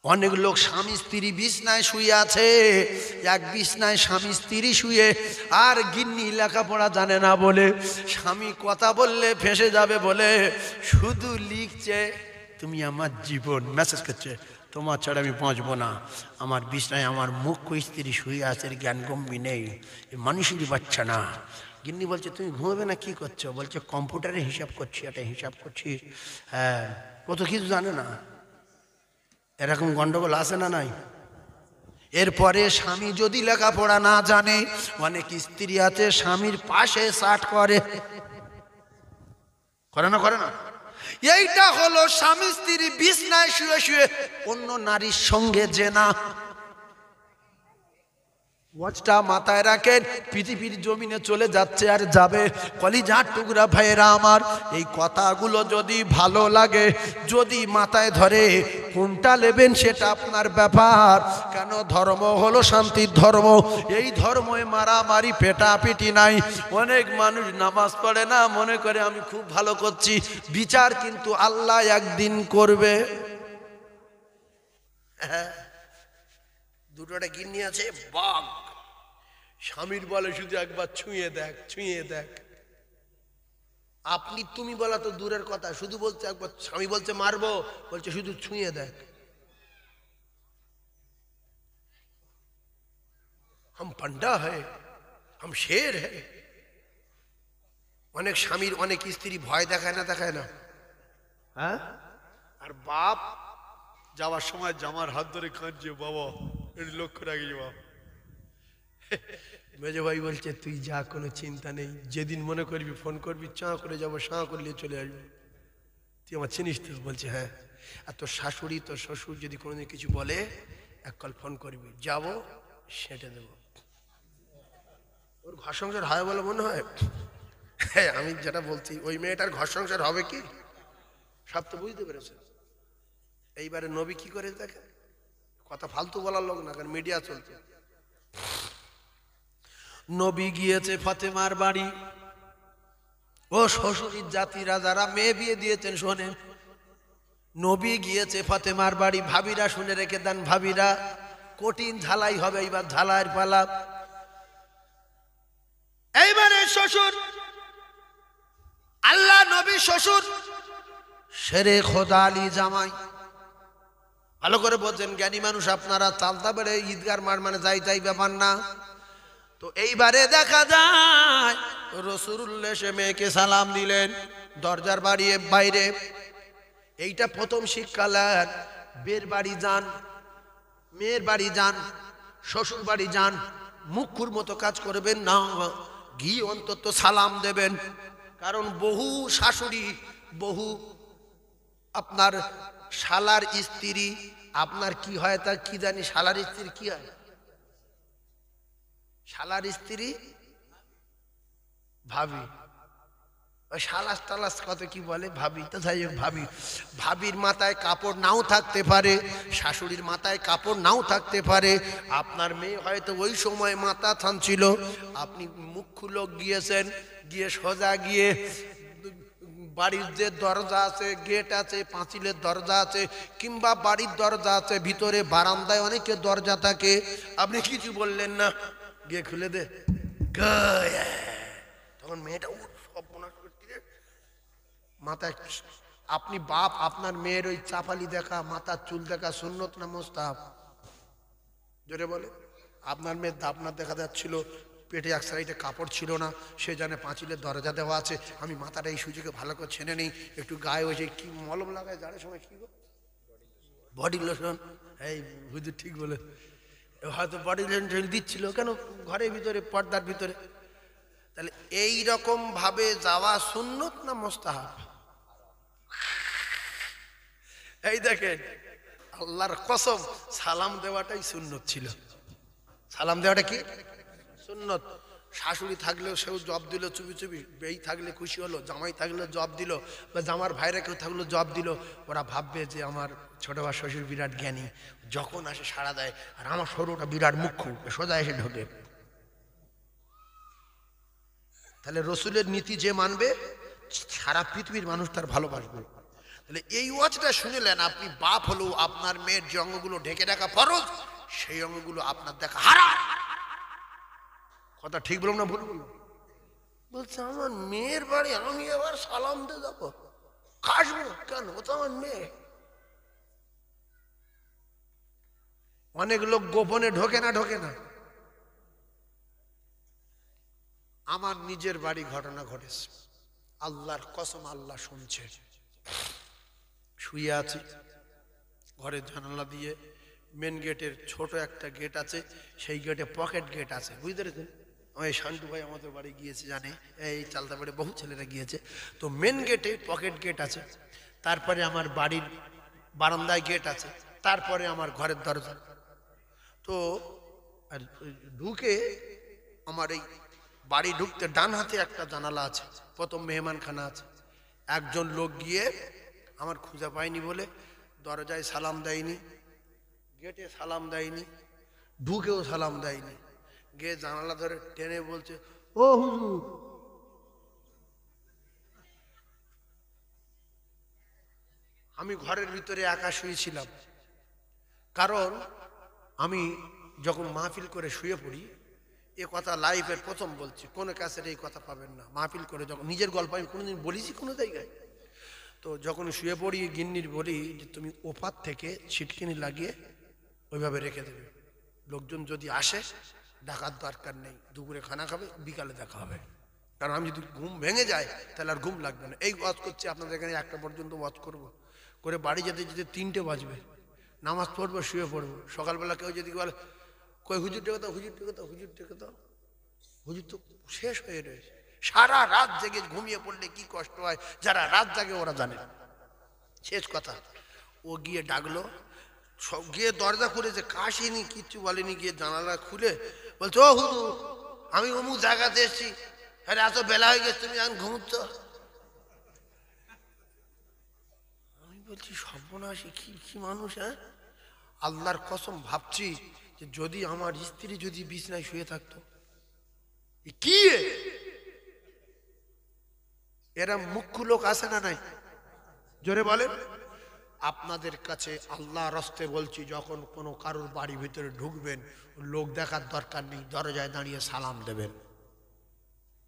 অনেক লোক স্বামী স্ত্রী বিছনায় শুয়ে আছে, এক বিছনায় স্বামী স্ত্রী শুয়ে, আর গিন্নি লেখাপড়া জানে না বলে, স্বামী কথা বললে ফেঁসে যাবে বলে শুধু লিখছে তুমি আমার জীবন, মেসেজ করছে তোমার ছাড়া আমি বাঁচবো না। আমার বিছনায় আমার মুখ্য স্ত্রী শুয়ে আছে, জ্ঞান গম্ভীর নেই, মানুষেরই বাচ্চা না। গিন্নি বলছে তুমি ঘুমাবে না, কি করছো? বলছে কম্পিউটারে হিসাব করছি, এটা হিসাব করছি। হ্যাঁ, কত কিছু জানে না। এরকম গন্ডগোল আছে না নাই? এরপরে স্বামী যদি লেখাপড়া না জানে, অনেক স্ত্রী আছে স্বামীর পাশে চাট করে, করে না করে না? এইটা হলো স্বামী স্ত্রী বিছনায় শুয়ে শুয়ে অন্য নারীর সঙ্গে জেনা। ওয়াজটা মাথায় রাখেন, পৃথিবীর জমিনে চলে যাচ্ছে আর যাবে। কলিজার টুকরা ভাইয়েরা আমার, এই কথাগুলো যদি ভালো লাগে, যদি মাথায় ধরে, কোনটা নেবেন সেটা আপনার ব্যাপার। কেন? ধর্ম হলো শান্তির ধর্ম, এই ধর্মে মারামারি পেটাপিটি নাই। অনেক মানুষ নামাজ পড়ে না, মনে করে আমি খুব ভালো করছি, বিচার কিন্তু আল্লাহ একদিন করবে। হ্যাঁ, দুটোটা গিন্নি আছে, বাঘ। স্বামীর বলে শুধু একবার ছুঁয়ে দেখ, ছুঁয়ে দেখ। আপনি তুমি বলা তো দূরের কথা, শুধু বলছে একবার, স্বামী বলছে মারবো, বলছে শুধু ছুঁয়ে দেখ। হাম পান্ডা হ্যায়, হাম শের হ্যায়। অনেক স্বামীর অনেক স্ত্রী ভয় দেখায় না, দেখায় না? হ্যাঁ, আর বাপ যাওয়ার সময় জামার হাত ধরে কাঁদছে, বাবা এর লক্ষ্য রাখি বাবা। মেজো ভাই বলছে তুই যা, কোনো চিন্তা নেই, যেদিন মনে করবি ফোন করবি, চাঁ করে যাবো, সাঁ করলে চলে আসবি, তুই আমার চিনিস তো? বলছে হ্যাঁ। আর তোর শাশুড়ি তোর শ্বশুর যদি কোনোদিন কিছু বলে, এক কল ফোন করবি, যাবো সেটে দেবো। ওর ঘর সংসার হয় বলে মনে হয়? হ্যাঁ, আমি যেটা বলছি, ওই মেয়েটার ঘর সংসার হবে কি? সব তো বুঝতে পেরেছে। এইবারে নবী কি করে দেখে, কথা ফালতু বলার লোক না, কারণ মিডিয়া চলছে। নবী গিয়েছে ফাতেমার বাড়ি। ও শ্বশুরের জাতিরা যারা মেয়ে বিয়ে দিয়েছেন শোনেন, নবী গিয়েছে ফাতেমার বাড়ি। ভাবিরা শুনে রেখে দেন, ভাবিরা, কঠিন ঝালাই হবে এইবার, ঝালাইয়ের পালা। এইবারে শ্বশুর, আল্লাহ নবী শ্বশুর শেরে খোদা আলী জামাই। ভালো করে বলছেন জ্ঞানী মানুষ আপনারা, চালতা বেড়ে ঈদগার মার মানে যাই তাই ব্যাপার না। তো এইবারে দেখা যায় রাসূলুল্লাহ সে মেয়েকে সালাম দিলেন দরজার বাড়িয়ে বাইরে। এইটা প্রথম শিক্ষালেন, বের বাড়ি যান, মেয়ের বাড়ি যান, শ্বশুর বাড়ি যান, মুখুর মতো কাজ করবেন না, গিয়ে অন্তত সালাম দেবেন। কারণ বহু শাশুড়ি, বহু আপনার শালার স্ত্রী, আপনার কি হয় তা কি জানি, শালার স্ত্রী কি হয়? শালার স্ত্রী ভাবি, ওই শালাস টালাস কত কি বলে, ভাবি তো যাই হোক, ভাবি। ভাবির মাথায় কাপড় নাও থাকতে পারে, শাশুড়ির মাথায় কাপড় নাও থাকতে পারে। আপনার মেয়ে হয়তো ওই সময় মাথা থানছিল, আপনি মুখ খুলো গিয়েছেন, গিয়ে সোজা গিয়ে বাড়ির যে দরজা আছে, গেট আছে, পাঁচিলের দরজা আছে, কিংবা বাড়ির দরজা আছে, ভিতরে বারান্দায় অনেকে দরজা থাকে, আপনি কিছু বললেন না, গিয়ে খুলে দে, তখন মেয়েটা মাথায়। আপনি বাপ, আপনার মেয়ের ওই চাপালি দেখা, মাথার চুল দেখা সুন্নত না মুস্তাহাব? জোরে বলে। আপনার মেয়ের দাপনা দেখা যাচ্ছিল, পেটে এক সাইডে কাপড় ছিল না, সে জানে পাঁচিলের দরজা দেওয়া আছে, আমি মাথাটা এই সুযোগে ভালো করে ছেনে নেই, একটু গায়ে ওই যে কি মলম লাগায় যার সময়, কি গো, বডি লোশন। এই হুজুর ঠিক বলে, হয়তো বডি লোশন দিচ্ছিল, কেন ঘরের ভিতরে, পর্দার ভিতরে। তাহলে এই রকম ভাবে যাওয়া সুন্নত না মুস্তাহাব? এই দেখেন, আল্লাহর কসম, সালাম দেওয়াটাই সুন্নত ছিল। সালাম দেওয়াটা কি সুন্নত? শাশুড়ি থাকলেও সেও জব দিল চুপি চুপি, বেই থাকলে খুশি হলো, জামাই থাকলে জব দিল, বা জামার ভাইরা কেউ থাকলো জব দিল। ওরা ভাববে যে আমার ছোট বা শ্বশুর বিরাট জ্ঞানী, যখন আসে সাড়া দেয়, আর আমার সরুটা বিরাট মুখ্য, সোজা এসে ঢোকে। তাহলে রসুলের নীতি যে মানবে, সারা পৃথিবীর মানুষ তার ভালোবাসবে। তাহলে এই ওয়াজটা শুনলেন, আপনি বাপ হলেও আপনার মেয়ের যে অঙ্গগুলো ঢেকে রাখা ফরজ, সেই অঙ্গগুলো আপনার দেখা হারাম। কথা ঠিক বললাম না ভুল বললাম? বলছে আমার মেয়ের বাড়ি আমি আবার সালাম দিয়ে যাবো, কাশবো কেন? ও তো আমার মেয়ে। অনেক লোক গোপনে ঢোকে না। আমার নিজের বাড়ি ঘটনা ঘটেছে, আল্লাহর কসম, আল্লাহ শুনছে। শুয়ে আছি ঘরের জানালা দিয়ে, মেন গেটের ছোট একটা গেট আছে, সেই গেটে পকেট গেট আছে, বুঝতে পেরেছেন? এই শান্টু ভাই আমাদের বাড়ি গিয়েছে, জানে, এই চালতা বাড়ি বহু ছেলেরা গিয়েছে। তো মেন গেটে পকেট গেট আছে, তারপরে আমার বাড়ির বারান্দায় গেট আছে, তারপরে আমার ঘরের দরজা। তো ঢুকে আমার এই বাড়ি ঢুকতে ডান হাতে একটা জানালা আছে, প্রথম মেহমানখানা আছে। একজন লোক গিয়ে আমার খুঁজে পায়নি বলে দরজায় সালাম দেয়নি, গেটে সালাম দেয়নি, ঢুকেও সালাম দেয়নি, গিয়ে জানালা ধরে টেনে বলছে, ও হুজুর। আমি ঘরের ভিতরে একা শুয়েছিলাম, কারণ আমি যখন মাহফিল করে শুয়ে পড়ি, এ কথা লাইফের প্রথম বলছি, কোনো ক্যাসেটে এই কথা পাবেন না। মাহফিল করে যখন নিজের গল্প আমি কোনোদিন বলেছি কোনো জায়গায়, তো যখন শুয়ে পড়ি গিন্নির বলি যে তুমি ওপার থেকে ছিটকিনি লাগিয়ে ওইভাবে রেখে দেবে, লোকজন যদি আসে ডাকার দরকার নেই, দুপুরে খানা খাবে, বিকালে দেখা হবে। কারণ আমি যদি ঘুম ভেঙে যায় তাহলে আর ঘুম লাগবে না। এই ওয়াজ করছি আপনাদের এখানে, একটা পর্যন্ত ওয়াজ করবো, করে বাড়ি যেতে যেতে 3টে বাজবে, নামাজ পড়বো, শুয়ে পড়বো। সকালবেলা কেউ যদি বলে কই হুজুর ডেকে দাও, হুজুর ডেকে দাও, হুজুর ডেকে দাও, হুজুর তো শেষ হয়ে রয়েছে। সারা রাত জেগে ঘুমিয়ে পড়লে কি কষ্ট হয়, যারা রাত জাগে ওরা জানে। শেষ কথা, ও গিয়ে ডাকলো, সব গিয়ে দরজা খুলেছে, কাশিনি, কিচ্ছু বলেনি, গিয়ে জানালা খুলে বলছে, ও হুজুর আমি অমুক জায়গাতে এসছি, আরে এত বেলা হয়ে গেছে, তুমি এখন ঘুমুচ্ছ। আমি বলছি সর্বনাশী, কি মানুষ, হ্যাঁ? আল্লাহর কসম ভাবছি যে যদি আমার স্ত্রী যদি বিছনায় শুয়ে থাকতো, কি এরা মুখ্য লোক আছে না নাই? জোরে বলেন। আপনাদের কাছে আল্লাহ রাস্তে বলছি, যখন কোনো কারোর বাড়ির ভিতরে ঢুকবেন, লোক দেখার দরকার নেই, দরজায় দাঁড়িয়ে সালাম দেবেন,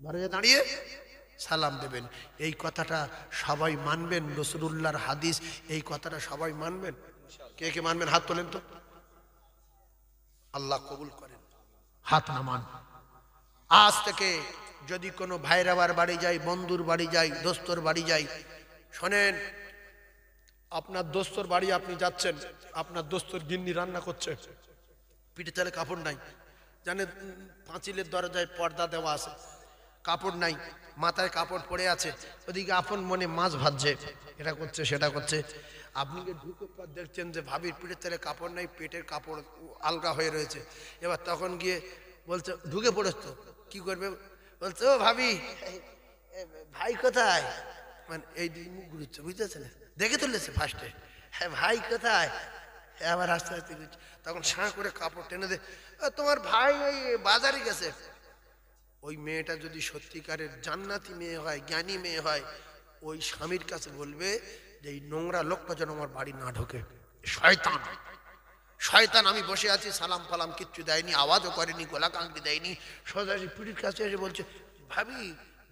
দরজায় দাঁড়িয়ে সালাম দেবেন। এই কথাটা সবাই মানবেন? রাসূলুল্লাহর হাদিস, এই কথাটা সবাই মানবেন? কে কে মানবেন হাত তোলেন তো, আল্লাহ কবুল করেন। হাত নামান। আজ থেকে যদি কোনো ভাইরাবার বাড়ি যাই, বন্ধুর বাড়ি যাই, দোস্তর বাড়ি যাই, শোনেন, আপনার দোস্তর বাড়ি আপনি যাচ্ছেন, আপনার দোস্তর গিন্নি রান্না করছে, পিঠে তলে কাপড় নাই, জানেন পাঁচিলের দরজায় পর্দা দেওয়া আছে, কাপড় নাই, মাথায় কাপড় পড়ে আছে, ওদিকে আপন মনে মাছ ভাজছে, এটা করছে সেটা করছে। আপনি ঢুকে পর দেখছেন যে ভাবির পিঠের তলে কাপড় নাই, পেটের কাপড় আলগা হয়ে রয়েছে। এবার তখন গিয়ে বলছে, ঢুকে পড়েছ তো, কি করবে? বলছে, ও ভাবি, ভাই কোথায়? মানে এই দুই মুখ ঘুরছে, বুঝতেছে না, দেখে তুলেছে ফার্স্টে, হ্যাঁ ভাই কোথায়? আবার আস্তে আস্তে ঘুরছে, তখন সাঁ করে কাপড় টেনে দে, তোমার ভাই ওই বাজারে গেছে। ওই মেয়েটা যদি সত্যিকারের জান্নাতি মেয়ে হয়, জ্ঞানী মেয়ে হয়, ওই স্বামীর কাছে বলবে যে এই নোংরা লোকটা যেন আমার বাড়ি না ঢোকে, শয়তান শয়তান। আমি বসে আছি, সালাম ফালাম কিচ্ছু দেয়নি, আওয়াজও করেনি, গোলা কাঁকড়ি দেয়নি, সোজা পিঠের কাছে এসে বলছে, ভাবি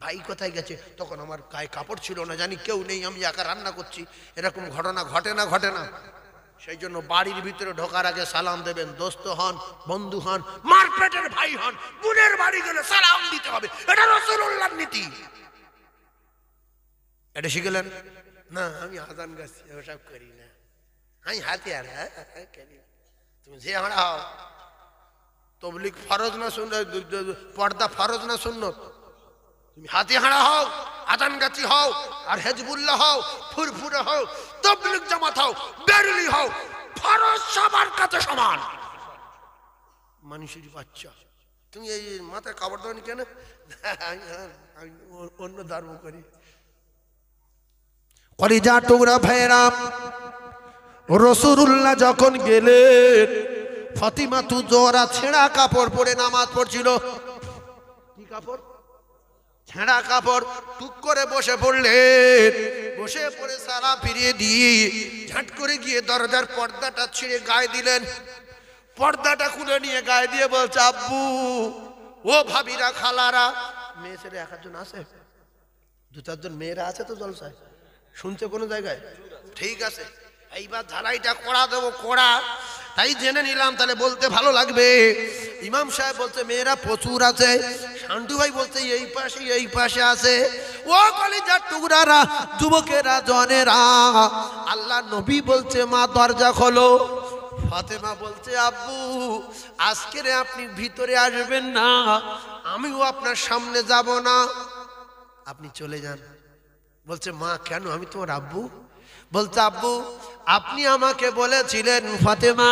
ভাই কোথায় গেছে? তখন আমার গায়ে কাপড় ছিল না, জানি কেউ নেই, আমি একা রান্না করছি। এরকম ঘটনা ঘটে না? সেই জন্য বাড়ির ভিতরে ঢোকার আগে সালাম দেবেন, দোস্ত হন, বন্ধু হন, মারপেটের ভাই হন, বোনের বাড়ি গেলে সালাম দিতে হবে, এটা রাসূলুল্লাহর নীতি। এটা শিখলেন না? আমি আজান গাছি, ওসব করি না, আমি হাতিয়ার, হ্যাঁ করি। তুমি যে আমরা হও, তবলিগ ফরজ না সুন্নত, পর্দা ফরজ না সুন্নত? তুমি হাতি হাঁড়া হও, আজান গাছি হও, আর হেজবুল্লাহ হও, ফুরফুরে হও, তবলিগ জামাত হও, বেরলি হও, ফরজ সবার কাছে সমান। মানুষের বাচ্চা, তুমি এই মাথায় কাপড় দাওনি কেন? আমি অন্য ধর্ম করি। কলিজা টুকরা ভাইরাম, রাসূলুল্লাহ যখন গেলেন, ফাতিমা জোহরা ছেঁড়া কাপড় পরে নামাজ পড়ছিল। কি কাপড়? ছেঁড়া কাপড় টুক করে বসে পড়লেন। বসে পড়ে সারা ফিরিয়ে দিয়ে ঝাট করে গিয়ে দরজার পর্দাটা ছিঁড়ে গায়ে দিলেন। পর্দাটা খুলে নিয়ে গায়ে দিয়ে বলছে, আব্বু ও ভাবিরা খালারা, মেয়ে ছেলে এক একজন আছে, দু চারজন মেয়েরা আছে তো জলসায়, শুনছে কোনো জায়গায়? ঠিক আছে, এইবার ঝালাইটা কড়া দেবো, কড়া, তাই জেনে নিলাম, তাহলে বলতে ভালো লাগবে। ইমাম সাহেব বলছে মেয়েরা প্রচুর আছে। শান্টু ভাই বলছে এই পাশে আছে। ও কলিজার টুকরারা, যুবকেরা, জনেরা, আল্লাহ নবী বলছে মা দরজা খোলো। ফাতেমা বলছে, আব্বু আজকে আপনি ভিতরে আসবেন না, আমিও আপনার সামনে যাব না, আপনি চলে যান। বলছে মা কেন, আমি তোমার আব্বু। বলছে আব্বু আপনি আমাকে বলেছিলেন ফাতেমা,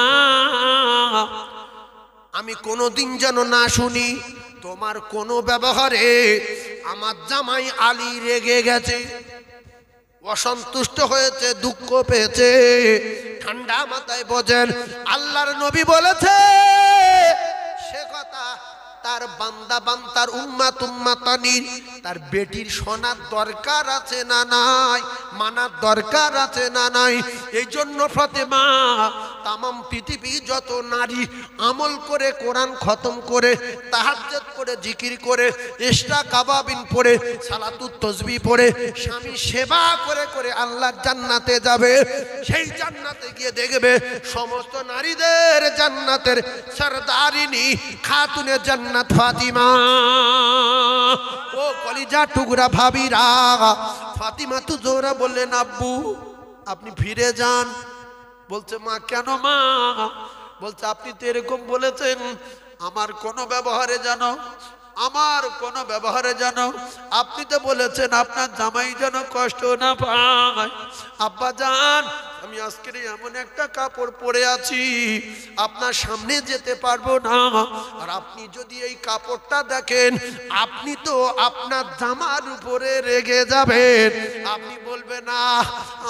আমি কোনোদিন যেন না শুনি তোমার কোনো ব্যবহারে আমার জামাই আলী রেগে গেছে, অসন্তুষ্ট হয়েছে, দুঃখ পেয়েছে। ঠান্ডা মাথায় বোঝেন, আল্লাহর নবী বলেছে সে কথা তার বান্দা বান্দার উম্মাত উম্মাতানির, তার বেটির শোনার দরকার আছে না নাই, মানার দরকার আছে না নাই। এই জন্য ফাতেমা তামাম পৃথিবী যত নারী আমল করে, কোরআন খতম করে, তাহাজ্জুদ করে, জিকির করে, ইশরা কাবাবিন পড়ে, সালাতুত তাসবিহ পড়ে, স্বামী সেবা করে করে আল্লাহর জান্নাতে যাবে। সেই জান্নাতে গিয়ে দেখবে সমস্ত নারীদের জান্নাতের সরদারিনী খাতুনে জান্নাত ফাতিমা। ও কলিজা টুকরা ভাবিরা, ফাতিমা তো জোরা বললেন আব্বু আপনি ফিরে যান। বলছে মা কেন মা? বলছে আপনি তো এরকম বলেছেন আমার কোনো ব্যবহারে জানো, আমার কোনো ব্যবহারে জানো, আপনি তো বলেছেন আপনার জামাই যেন কষ্ট না পায়। আব্বা জান আমি আজকের এমন একটা কাপড় পরে আছি আপনার সামনে যেতে পারবো না, আর আপনি যদি এই কাপড়টা দেখেন আপনি তো আপনার জামার উপরে রেগে যাবেন, আপনি বলবেন না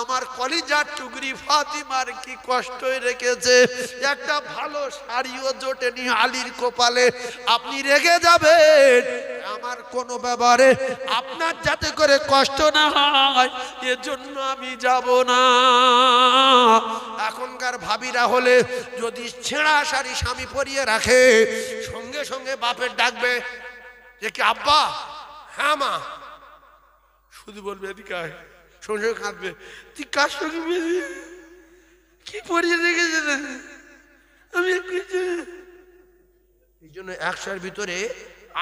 আমার কলিজার টুকরি ফাতিমার কি কষ্টই রেখেছে, একটা ভালো শাড়িও জোটেনি আলীর কপালে, আপনি রেগে যাবেন। আমার কোনো ব্যাপারে আপনার যাতে করে কষ্ট না হয় এজন্য আমি যাব না। এখনকার ভাবিরা হলে যদি ছেঁড়া শাড়ি স্বামী পরিয়ে রাখে সঙ্গে সঙ্গে বাপের ডাকবে যে কি আব্বা, হ্যাঁ মা, শুধু বলবে এদিকে আয়, সঙ্গে সঙ্গে কাঁদবে তুই কার সঙ্গে কি পরিয়ে রেখেছে আমি। এই জন্য 100-র ভিতরে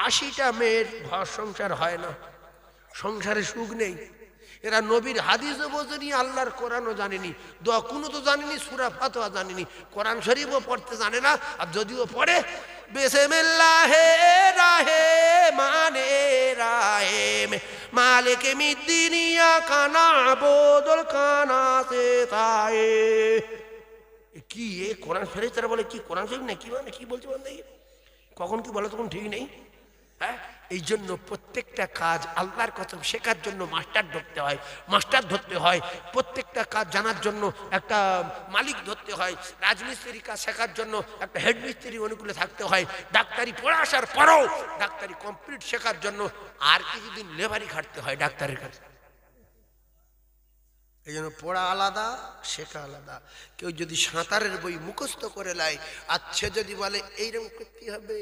80টা মেয়ের ঘর সংসার হয় না, সংসারে সুখ নেই। এরা নবীর হাদিসও বোঝেনি, আল্লাহর কোরআনও জানেনি, দোয়া কোনো তো জানেনি, সূরা ফাতিহা জানেনি, কোরআন শরীফও পড়তে জানে না, আর যদিও পড়ে বিসমিল্লাহে রাহে মানে রাহিম মালিকে মিদ্দিনিয়া কানা বোদল কানা সে তায়ে। কি এ কোরআন শরীফ তারা বলে কি কোরআন শরীফ না, কি মানে কি বলছে বন্ধু, কখন কি বলে তখন ঠিক নেই। হ্যাঁ, এই জন্য প্রত্যেকটা কাজ আল্লাহর কসম শেখার জন্য মাস্টার ধরতে হয়, প্রত্যেকটা কাজ জানার জন্য একটা মালিক ধরতে হয়, রাজমিস্ত্রি কাজ শেখার জন্য একটা হেডমিস্ত্রি অনুকূলে থাকতে হয়, ডাক্তারি পড়ে আসার পরেও ডাক্তারি কমপ্লিট শেখার জন্য আর কিছুদিন লেবারি খাটতে হয় ডাক্তারের কাছে। এই জন্য পড়া আলাদা, শেখা আলাদা। কেউ যদি সাঁতারের বই মুখস্থ করে লাই, আচ্ছা যদি বলে এইরকম করতে হবে,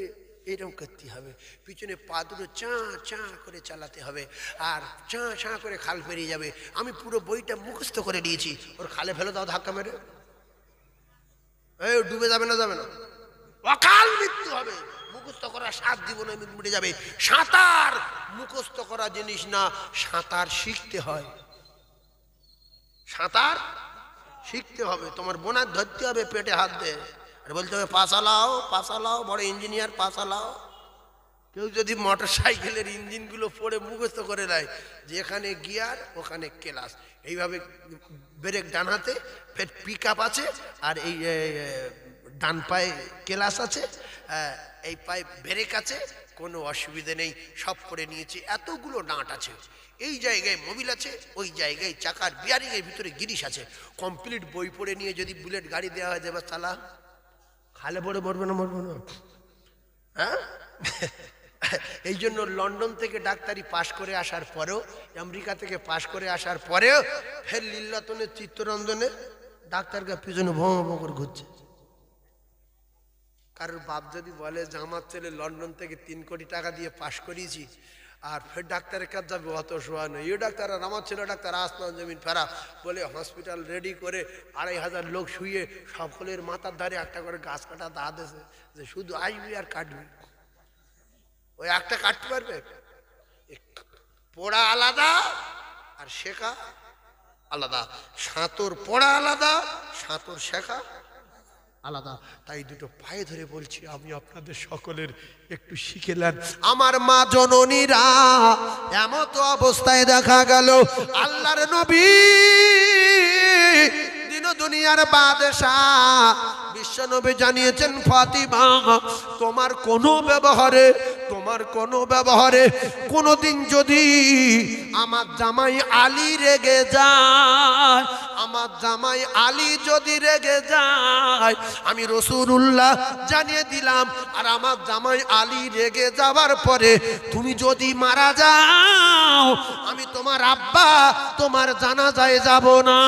এইরকম করতে হবে, পিছনে পা দুটো চাঁ চাঁ করে চালাতে হবে, আর চাঁ চাঁ করে খাল পেরিয়ে যাবে, আমি পুরো বইটা মুখস্থ করে নিয়েছি, ওর খালে ফেলে দাও ধাক্কা মেরে, এই ডুবে যাবে না, যাবে না, অকাল মৃত্যু হবে। মুখস্থ করা 7 জীবনে মিটে যাবে। সাঁতার মুখস্থ করা জিনিস না, সাঁতার শিখতে হয়, সাঁতার শিখতে হবে। তোমার বোনার ধরতে হবে পেটে হাত দিয়ে, আর বলতে হবে পা চালাও, বড় ইঞ্জিনিয়ার পা চালাও। কেউ যদি মোটর সাইকেলের ইঞ্জিনগুলো পড়ে মুখস্থ করে দেয়, যেখানে গিয়ার ওখানে ক্লাস, এইভাবে ব্রেক ডান হাতে, ফের পিক আপ আছে, আর এই ডান পায়ে ক্লাস আছে, এই পায়ে ব্রেক আছে, কোনো অসুবিধে নেই, সব করে নিয়েছি। এতগুলো নাট আছে, এই জায়গায় মোবিল আছে, ওই জায়গায় চাকার বিয়ারিং এর ভিতরে গিরিশ আছে, কমপ্লিট বই পড়ে নিয়ে যদি বুলেট গাড়ি দেওয়া হয় যাবে চালা, খালে পড়ে মরবে না, মরবে না, হ্যাঁ এই জন্য লন্ডন থেকে ডাক্তারি পাশ করে আসার পরেও, আমেরিকা থেকে পাশ করে আসার পরেও ফের লীলাতনের চিত্তরঞ্জনে ডাক্তারকে পিছনে ভোঁ ভোঁ করে ঘুরছে। কারোর বাপ যদি বলে যে আমার ছেলে লন্ডন থেকে 3 কোটি টাকা দিয়ে পাশ করিয়েছি আর ফের ডাক্তারের কাছে যাবে, অত শোয়া নয়। এই ডাক্তার আর আমার ছেলে ডাক্তার আসমান জমিন ফেরা বলে হসপিটাল রেডি করে 2500 লোক শুয়ে সকলের মাথার ধারে একটা করে গাছ কাটা দা দিয়েছে যে শুধু আসবি আর কাটবি। ওই একটা কাটতে পারবে? পড়া আলাদা আর শেখা আলাদা। সাঁতর পড়া আলাদা, সাঁতর শেখা আলাদা। তাই দুটো পায়ে ধরে বলছি, আমি আপনাদের সকলের একটু শিখে নেন। আমার মা জননীরা এমত অবস্থায় দেখা গেল আল্লাহর নবী দিন দুনিয়ার বাদশাহ বিশ্ব নবী জানিয়েছেন, ফাতিমা তোমার কোনো ব্যবহারে কোনোদিন যদি আমার জামাই আলী রেগে যায়, আমার জামাই আলী যদি রেগে যায়, আমি রাসূলুল্লাহ জানিয়ে দিলাম, আর আমার জামাই আলী রেগে যাওয়ার পরে তুমি যদি মারা যাও, আমি তোমার আব্বা তোমার জানাজায় যাব না।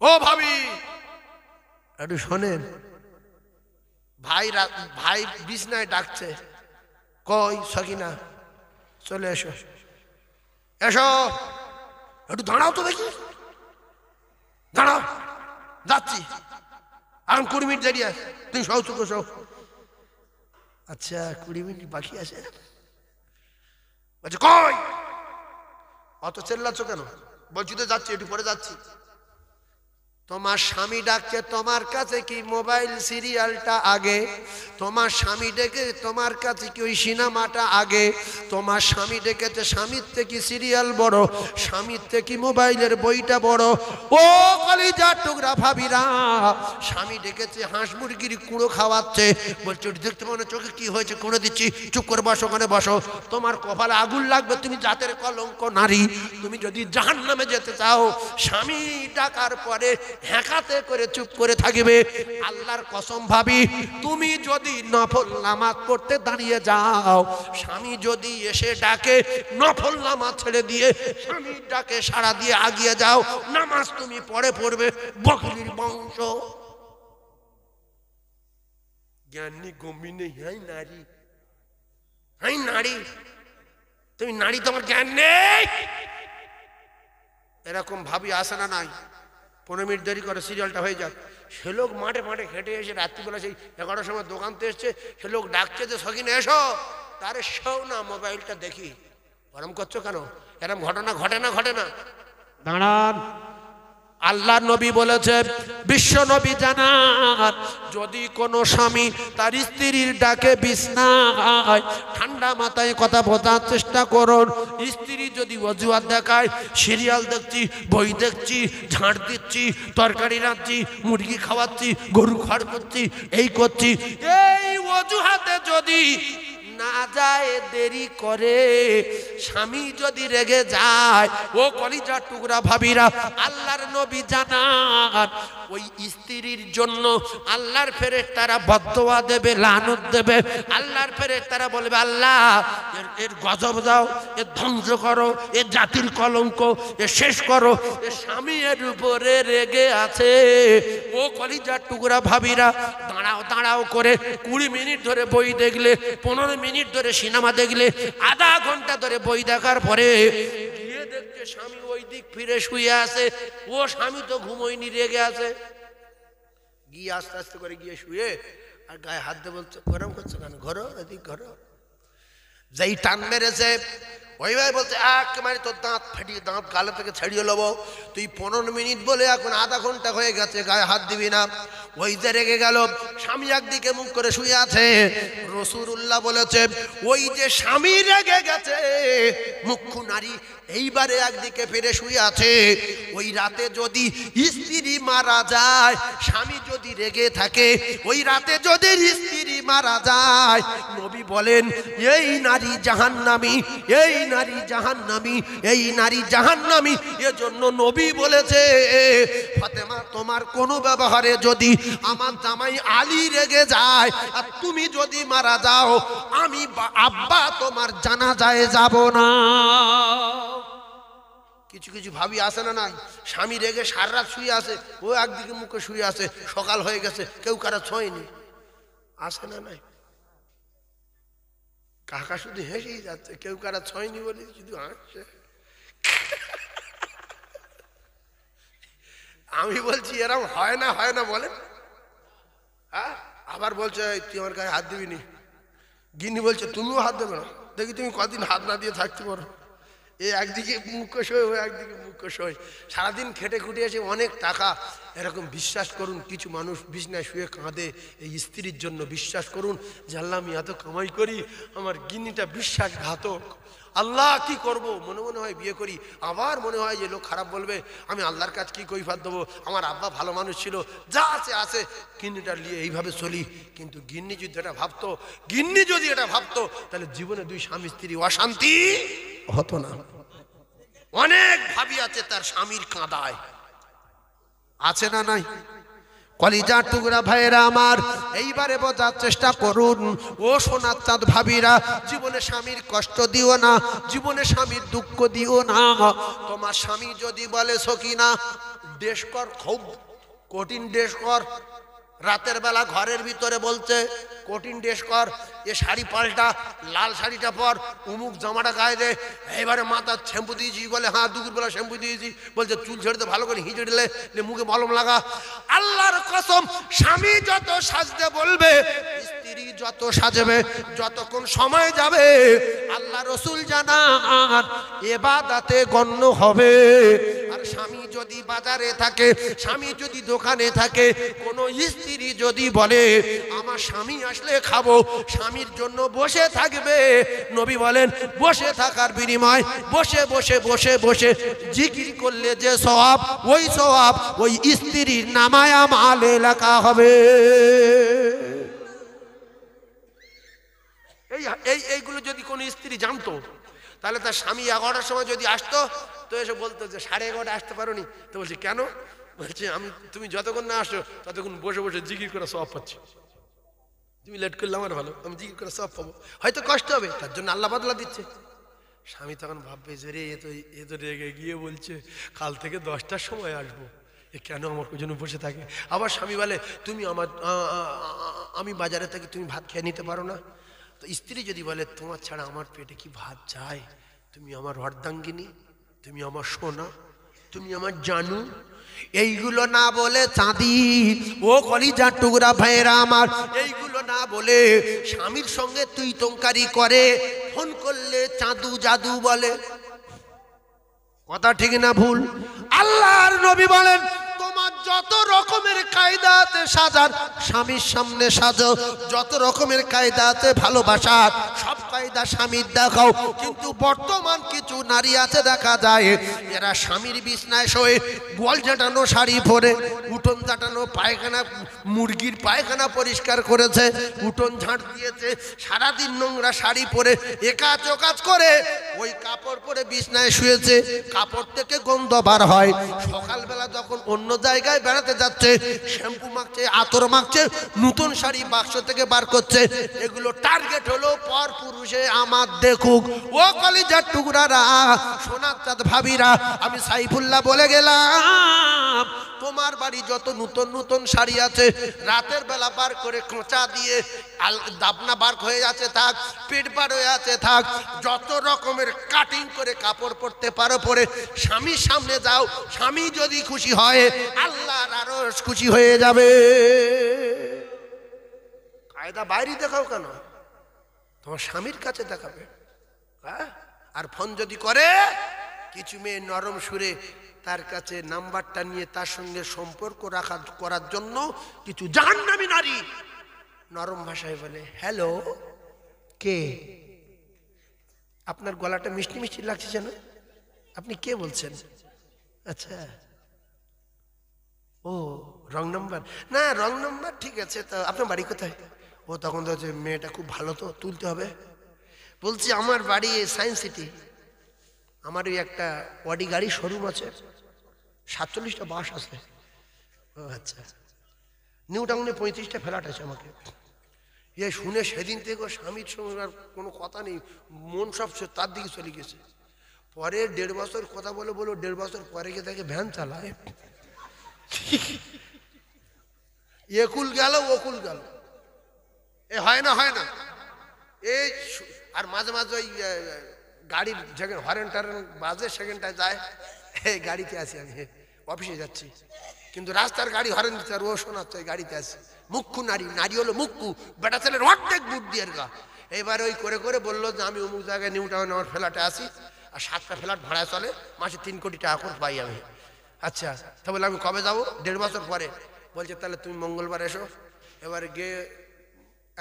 ও ভাবি একটু শোনেন, ভাই বিছনায় ডাকছে, কই সকিনা চলে এসো, এসো একটু দাঁড়াও তো দেখি, দাঁড়াও যাচ্ছি, এখন 20 মিনিট দেরি আছে, তুমি সব চুকো সব। আচ্ছা 20 মিনিট বাকি আছে, বলছে কই অত চেল্লাচ্ছ কেন? বলছি তো যাচ্ছি, একটু পরে যাচ্ছি। তোমার স্বামী ডাকছে, তোমার কাছে কি মোবাইল সিরিয়ালটা আগে? তোমার স্বামী ডেকে তোমার কাছে কি ওই সিনেমাটা আগে? তোমার স্বামী ডেকেছে, স্বামীর থেকে সিরিয়াল বড়, স্বামীর থেকে মোবাইলের বইটা বড়। ও কলিজার টুকরা ভাবিরা, স্বামী ডেকেছে হাঁস মুরগির কুড়ো খাওয়াচ্ছে, বলছে দেখতে মনে চোখে কি হয়েছে, কুড়ো দিচ্ছি, চুপ করে বসো, ওখানে বসো। তোমার কপালে আগুন লাগবে, তুমি জাতের কলঙ্ক নারী। তুমি যদি জাহান্নামে যেতে চাও, স্বামী ডাকার পরে হ্যাঁকাতে করে চুপ করে থাকবে। আল্লাহর কসম ভাবি, তুমি যদি নফল নামাজ পড়তে দাঁড়িয়ে যাও, স্বামী যদি এসে ডাকে, নফল নামাজ ছেড়ে দিয়ে স্বামী ডাকে সাড়া দিয়ে আগিয়ে যাও, নামাজ তুমি পড়বে। বকরির বংশ জ্ঞানী গম্ভী নেই। হাই নারী, তুমি নারী, তোমার জ্ঞান নেই, এরকম ভাবি আসে না? নাই 15 মিনিট দেরি করে সিরিয়ালটা হয়ে যাক। সে লোক মাঠে খেটে এসে রাত্রিবেলা সেই 11টার সময় দোকানতে এসছে, সে লোক ডাকছে যে সকিনা এসো, তারে শোও না, মোবাইলটা দেখি। গরম করছো কেন? এরকম ঘটনা ঘটে না। দাঁড়ান, আল্লাহ নবী বলেছে, বিশ্ব নবী জানান, যদি কোনো স্বামী তার স্ত্রীর ডাকে বিছনায়, ঠান্ডা মাথায় কথা বোঝার চেষ্টা করুন। স্ত্রী যদি অজুহাত দেখায়, সিরিয়াল দেখছি, বই দেখছি, ঝাঁট দিচ্ছি, তরকারি রাঁধছি, মুরগি খাওয়াচ্ছি, গরু খাড় করছি, এই করছি, এই অজুহাতে যদি না যায়, দেরি করে, স্বামী যদি রেগে যায়, ও কলিজার টুকরা ভাবিরা, আল্লাহর নবী জানান, ওই স্ত্রীর জন্য আল্লাহর ফেরেশতারা বদদোয়া দেবে, লানত দেবে। আল্লাহর ফেরেশতারা বলবে, আল্লাহ এর গজব দাও, এর ধ্বংস করো, এর জাতির কলঙ্ক এ শেষ করো, এ স্বামী এর উপরে রেগে আছে। ও কলিজার টুকরা ভাবিরা, দাঁড়াও করে 20 মিনিট ধরে বই দেখলে, 15 মিনিট ধরে সিনেমা দেখলে, আধা ঘন্টা ধরে বই দেখার পরে গিয়ে দেখছে স্বামী ওই দিক ফিরে শুয়ে আছে, ও স্বামী তো ঘুমোয়নি, রেগে আছে। গিয়ে আস্তে আস্তে করে গিয়ে শুয়ে আর গায়ে হাত দিয়ে বলছে, গরম করছে কেন, ঘরো এদিক ঘরো। যেই টান মেরেছে, ওই ভাই বলছে, একেবারে তোর দাঁত ফাটিয়ে, দাঁত গালে থেকে ছাড়িয়ে নেবো, তুই 15 মিনিট বলে এখন আধা ঘন্টা হয়ে গেছে, গায়ে হাত দিবি না। ওই যে রেগে গেল, স্বামী একদিকে মুখ করে শুয়ে আছে। রাসূলুল্লাহ বলেছে, ওই যে স্বামী রেগে গেছে, মুখ্য নারী এইবারে একদিকে ফিরে শুয়ে আছে। ওই রাতে যদি স্ত্রী মারা যায়, স্বামী যদি রেগে থাকে, ওই রাতে যদি স্ত্রী মারা যায়, নবী বলেন এই নারী জাহান্নামী, এই নারী জাহান্নামী, এই নারী জাহান্নামী। এজন্য নবী বলেছে, ফাতেমা তোমার কোনো ব্যবহারে যদি আমার জামাই আলী রেগে যায় আর তুমি যদি মারা যাও, আমি আব্বা তোমার জানাজায় যাব না। কিছু কিছু ভাবি আসে না, নাই স্বামী রেগে সারা রাত শুয়ে আছে, ও একদিকে মুখে শুয়ে আছে, সকাল হয়ে গেছে, কেউ কারা ছোঁয়নি, আসে না নাই? কাকা শুধু হেসেই যাচ্ছে, কেউ কারা ছোঁয়নি বলে শুধু হাসছে। আমি বলছি এরকম হয় না, হয় না বলেন? হ্যাঁ, আবার বলছে তুই আমার গায়ে হাত দিবি নি। গিন্নি বলছে তুমিও হাত দেবে না, দেখি তুমি কদিন হাত না দিয়ে থাকতে পারো। এ একদিকে মুখ্য সই, ও একদিকে মুখ্য সই, সারাদিন খেটে খুটে এসে অনেক টাকা। এরকম বিশ্বাস করুন, কিছু মানুষ বিছনায় শুয়ে কাঁদে এই স্ত্রীর জন্য। বিশ্বাস করুন যে আল্লাহ আমি এত কামাই করি, আমার গিন্নিটা বিশ্বাসঘাতক, আল্লাহ কি করব। মনে মনে হয় বিয়ে করি, আবার মনে হয় যে লোক খারাপ বলবে, আমি আল্লাহর কাছে কি কৈফিয়ত দেবো, আমার আব্বা ভালো মানুষ ছিল, যা আছে আছে, গিন্নিটা নিয়ে এইভাবে চলি। কিন্তু গিন্নি যদি এটা ভাবতো, গিন্নি যদি এটা ভাবতো, তাহলে জীবনে দুই স্বামী স্ত্রী অশান্তি হতো না। অনেক ভাবি আছে তার স্বামীর কাঁদায়, আছে না নাই? কলিজার টুকরা ভাইয়েরা আমার, এইবারে বোঝার চেষ্টা করুন ও সোনার চাঁদ ভাবিরা, জীবনে স্বামীর কষ্ট দিও না, জীবনে স্বামীর দুঃখ দিও না। তোমার স্বামী যদি বলে সকিনা ড্রেস কর, খুব কঠিন ড্রেস কর, রাতের বেলা ঘরের ভিতরে বলছে কঠিন ড্রেস কর, এ শাড়ি পাল্টা, লাল শাড়িটা পর, উমুক জামাটা গায়ে দে, এবারে মাথা শ্যাম্পু দিয়েছি, বলে হ্যাঁ দুপুরবেলা শ্যাম্পু দিয়েছি, বলছে চুল ছেড়ে দে ভালো করে হিঁচড়ে দিলে, মুখে মলম লাগা। আল্লাহর কসম, স্বামী যত সাজতে বলবে, স্ত্রী যত সাজবে, যতক্ষণ সময় যাবে আল্লাহ রসুল জানান ইবাদতে গণ্য হবে। আর স্বামী যদি বাজারে থাকে, স্বামী যদি দোকানে থাকে, কোন স্ত্রী যদি বলে আমার স্বামী আসলে খাবো, স্বামীর জন্য বসে থাকবে, নবী বলেন বসে থাকার বিনিময় বসে বসে বসে বসে জিকির করলে যে সওয়াব, ওই সওয়াব ওই স্ত্রীর নামায় আমলে লেখা হবে। এইগুলো যদি কোন স্ত্রী জানতো, তাহলে তার স্বামী 11টার সময় যদি আসতো, তো এসে বলতো যে 11:30 আসতে পারো নি, তো বলছি কেন, বলছে আমি তুমি যতক্ষণ না আসো ততক্ষণ বসে বসে জিকির করে সওয়াব পাচ্ছি, তুমি লেট করলে আমার ভালো, আমি জিকির করে সওয়াব পাবো, হয়তো কষ্ট হবে, তার জন্য আল্লাহ বদলা দিচ্ছে। স্বামী তখন ভাববে যে রে এ তো রেগে গিয়ে বলছে কাল থেকে 10টার সময় আসবো, এ কেন আমার জন্য বসে থাকে। আবার স্বামী বলে তুমি আমার আমি বাজারে থেকে তুমি ভাত খেয়ে নিতে পারো না। তো স্ত্রী যদি বলে তোমার ছাড়া আমার পেটে কি ভাত যায়, তুমি আমার অর্ধাঙ্গিনী, তুমি আমার সোনা, তুমি আমার জানু, এইগুলো না বলে চাঁদি ও কলিজার টুকরা ভাইয়েরা আমার, এইগুলো না বলে স্বামীর সঙ্গে তুই তঙ্কারি করে, ফোন করলে চাঁদু জাদু বলে, কথা ঠিক না ভুল? আল্লাহর নবী বলেন তোমার যত রকমের কায়দাতে সাজার স্বামীর সামনে সাজো, যত রকমের কায়দাতে ভালোবাসার সব কায়দা স্বামীর দেখাও। কিন্তু বর্তমান কিছু নারী আছে দেখা যায়, এরা স্বামীর বিছনায় শোয়ে বল ঝাঁটানো শাড়ি পরে, উঠোন ঝাঁটানো পায়খানা, মুরগির পায়খানা পরিষ্কার করেছে, উঠোন ঝাঁট দিয়েছে, সারাদিন নোংরা শাড়ি পরে একাজ ওকাজ করে ওই কাপড় পরে বিছনায় শুয়েছে, কাপড় থেকে গন্ধ বার হয়। সকালবেলা যখন অন্য জায়গায় বেড়াতে যাচ্ছে, শ্যাম্পু মাখছে, আতর মাখছে, নতুন শাড়ি বাক্স থেকে বার করছে, এগুলো টার্গেট হলো পর পুরুষে আমার দেখুক। ও কলিজার টুকরারা, সোনার চাঁদ ভাবিরা, আমি সাইফুল্লাহ বলে গেলাম তোমার বাড়ি যত নতুন নতুন শাড়ি আছে, রাতের বেলা বার করে খোঁচা দিয়ে দাবনা বার হয়ে আছে থাক, পেট বার হয়ে আছে থাক, যত রকমের কাটিং করে কাপড় পরতে পারো পরে স্বামীর সামনে যাও, স্বামী যদি খুশি হয় আল্লাহর আরো খুশি হয়ে যাবে। কায়দা বাইরে দেখাও কেন, তোমার স্বামীর কাছে দেখাবে। হ্যাঁ, আর ফোন যদি করে, কিছু মেয়ে নরম সুরে তার কাছে নাম্বারটা নিয়ে তার সঙ্গে সম্পর্ক করার জন্য কিছু জাহান্নামী নারী নরম ভাষায় বলে হ্যালো, কে, আপনার গলাটা মিষ্টি মিষ্টি লাগছে যেন, আপনি কে বলছেন? আচ্ছা, ও রং নাম্বার, না রং নাম্বার ঠিক আছে, তা আপনার বাড়ি কোথায়? ও তখন তো মেয়েটা খুব ভালো, তো তুলতে হবে। বলছি আমার বাড়ি সায়েন্স সিটি। আমার ওই একটা অডি গাড়ি শোরুম আছে, 47টা বাস আছে। ও আচ্ছা, নিউ টাউনে 35টা ফ্ল্যাট আছে। আমাকে এ শুনে সেদিন থেকে স্বামীর সঙ্গে আর কোনো কথা নেই, মন সব তার দিকে চলে গেছে। পরে 1.5 বছর কথা বলে 1.5 বছর পরে গিয়ে তাকে ভ্যান চালায়। একুল গেল ওকুল গেল, এ হয় না এই। আর মাঝে মাঝে ওই গাড়ির যেখানে হরেন টারেন বাজে সেখানটায় যায়, এই গাড়িতে আছি আমি, অফিসে যাচ্ছি, কিন্তু রাস্তার গাড়ি হরেন দিচ্ছে আর ও শোনাচ্ছে ওই গাড়িতে আছে। মুখ্যু নারী হলো মুখ্যু, বেটা ছেলের অর্ধেক বুট দিয়ে গা। এবার ওই করে করে বললো যে আমি অমুক জায়গায় নিউ টাউনে আমার ফ্ল্যাটে আসি, আর 7টা ফ্ল্যাট ভাড়া চলে, মাসে 3 কোটি টাকা করে পাই আমি। আচ্ছা, তা বলে আমি কবে যাবো? 1.5 বছর পরে। বলছে তাহলে তুমি মঙ্গলবার এসো। এবার গিয়ে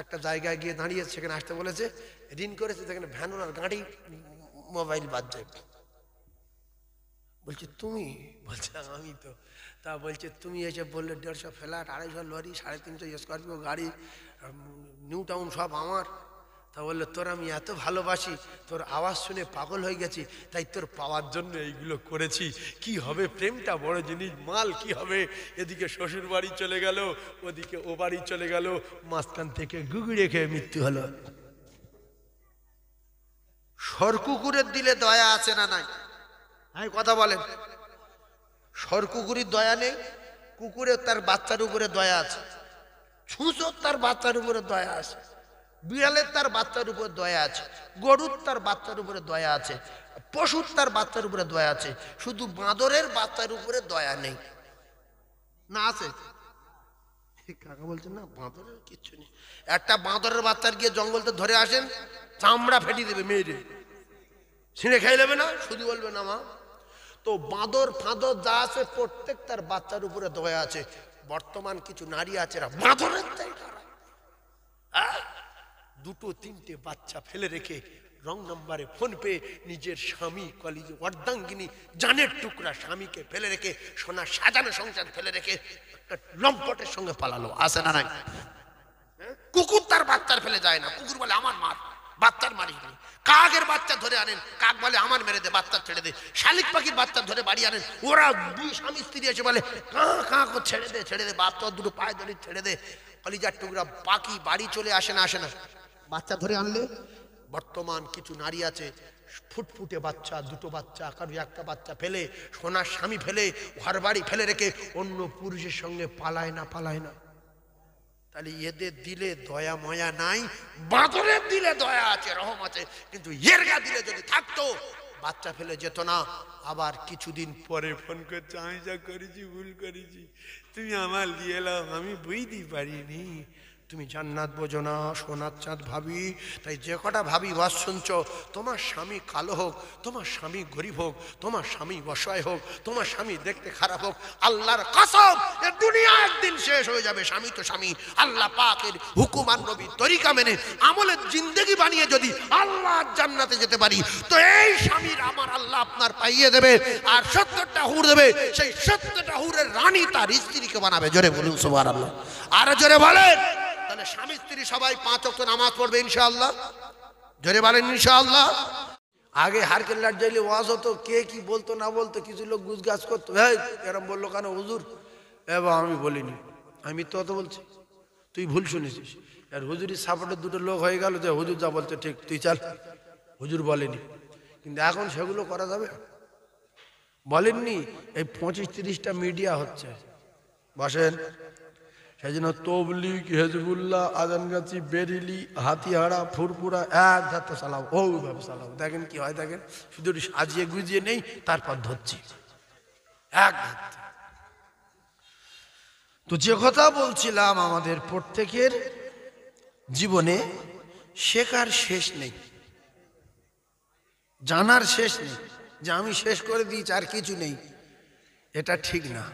একটা জায়গায় গিয়ে দাঁড়িয়ে সেখানে আসতে বলেছে, ঋণ করেছে, সেখানে ভ্যানোর গাড়ি মোবাইল বাদ যায়। বলছে তুমি? বলছে আমি তো। তা বলছে তুমি এসে বললে 150 ফ্ল্যাট, 250 লরি, 350 স্করপিও গাড়ি, নিউ টাউন সব আমার। তা বললো তোর আমি এত ভালোবাসি, তোর আওয়াজ শুনে পাগল হয়ে গেছি, তাই তোর পাওয়ার জন্য এইগুলো করেছি। কি হবে, প্রেমটা বড় জিনিস, মাল কি হবে। এদিকে শ্বশুর বাড়ি চলে গেল, ওদিকে ও বাড়ি চলে গেল, মাঝখান থেকে গুগড়ে খেয়ে মৃত্যু হলো। সরকুকুরের দিলে দয়া আছে না নাই? হ্যাঁ কথা বলেন। সরকুকুরির দয়া নেই, কুকুরের তার বাচ্চার উপরে দয়া আছে, ছুঁচোর তার বাচ্চার উপরে দয়া আছে, বিড়ালের তার বাচ্চার উপরে দয়া আছে, গরুর তার বাচ্চার উপরে দয়া আছে, পশুর তার বাচ্চার উপরে দয়া আছে, শুধু বাঁদরের বাচ্চার উপরে দয়া নেই। না আছে? কাকা বলছেন না বাঁদরের কিচ্ছু নেই। একটা বাঁদরের বাচ্চার গিয়ে জঙ্গলতে ধরে আসেন, চামড়া ফেটিয়ে দেবে, মেয়েরে ছিঁড়ে খেয়ে নেবে না, শুধু বলবে না মা। তো বাঁদর ফাঁদর যা আছে প্রত্যেক তার বাচ্চার উপরে দয়া আছে। বর্তমান কিছু নারী আছে বাঁদরের দুটো তিনটে বাচ্চা ফেলে রেখে রং নাম্বারে ফোন পেয়ে নিজের স্বামী কলিজে অর্ধাঙ্গিনী জানের টুকরা স্বামীকে ফেলে রেখে সোনার সাজানো সংসার ফেলে রেখে লম্পটের সঙ্গে পালালো। আসে না নাই? কুকুর তার বাচ্চার ফেলে যায় না, কুকুর বলে আমার মার, বাচ্চার মারিনি। কাকের বাচ্চা ধরে আনেন, কাক বলে আমার মেরে দে, বাচ্চা ছেড়ে দে। শালিক পাখির বাচ্চা ধরে বাড়ি আনেন, ওরা দুই স্বামী স্ত্রী এসে বলে কাক ছেড়ে দে, বাচ্চা দুটো পায়ে ধরে ছেড়ে দে। কলিজার টুকরা পাখি বাড়ি চলে আসে না বাচ্চা ধরে আনলে। বর্তমান কিছু নারী আছে ফুটফুটে বাচ্চা, দুটো বাচ্চা, কারো একটা বাচ্চা ফেলে, সোনার স্বামী ফেলে, ঘর বাড়ি ফেলে রেখে অন্য পুরুষের সঙ্গে পালায় না। তাহলে এদের দিলে দয়া ময়া নাই, বাঁদরের দিলে দয়া আছে, রহম আছে। কিন্তু এরগা দিলে যদি থাকতো বাচ্চা ফেলে যেত না। আবার কিছুদিন পরে ফোন করছে, আমি যা করেছি ভুল করেছি, তুমি আমার দিয়ে এলাম, আমি বুঝতে পারিনি। তুমি জান্নাত বোঝো না সোনার চাঁদ ভাবি। তাই যে কটা ভাবি ওয়াজ শুনছ, তোমার স্বামী কালো হোক, তোমার স্বামী গরিব হোক, তোমার স্বামী অসহায় হোক, তোমার স্বামী দেখতে খারাপ হোক, আল্লাহর কসম এ দুনিয়া একদিন শেষ হয়ে যাবে। স্বামী তো স্বামী, আল্লাহ পাকের হুকুম আর নবীর তরিকা মেনে আমলের জিন্দেগি বানিয়ে যদি আল্লাহর জান্নাতে যেতে পারি, তো এই স্বামীর আমার আল্লাহ আপনার পাইয়ে দেবে, আর 70টা হুর দেবে। সেই 70টা হুরের রানী তার স্ত্রীকে বানাবে। জোরে বলুন সুবহানাল্লাহ। আর জোরে বলেন। তাহলে স্বামী স্ত্রী সবাই 5 ওয়াক্ত নামাজ পড়বে ইনশাআল্লাহ। জোরে বলেন ইনশাআল্লাহ। আগে হারকেল্লার যাইলে ওয়াজ হতো, কে কি বলতো না বলতো, কিছু লোক গুজগাছ করতো, হ্যাঁ এরম বললো কেন হুজুর? এবার আমি বলিনি, আমি তো অত বলছি, তুই ভুল শুনেছিস। আর হুজুরের সাপোর্টের দুটো লোক হয়ে গেল যে হুজুর যা বলছে ঠিক, তুই চাল, হুজুর বলেনি। কিন্তু এখন সেগুলো করা যাবে? বলেননি। এই 25-30টা মিডিয়া হচ্ছে, বসেন। সেই জন্য তবলিগ, হেজবুল্লাহ, আজানগাছি, বেরিলি, হাতিহারা, ফুরপুরা এক ধাতে চালাও, ওইভাবে চালাও। দেখেন কি হয়, দেখেন শুধু সাজিয়ে গুজিয়ে নেই, তারপর ধরছি এক ধাতে। তো যে কথা বলছিলাম, আমাদের প্রত্যেকের জীবনে শেখার শেষ নেই, জানার শেষ নেই, যে আমি শেষ করে দিয়েছি আর কিছু নেই, এটা ঠিক না।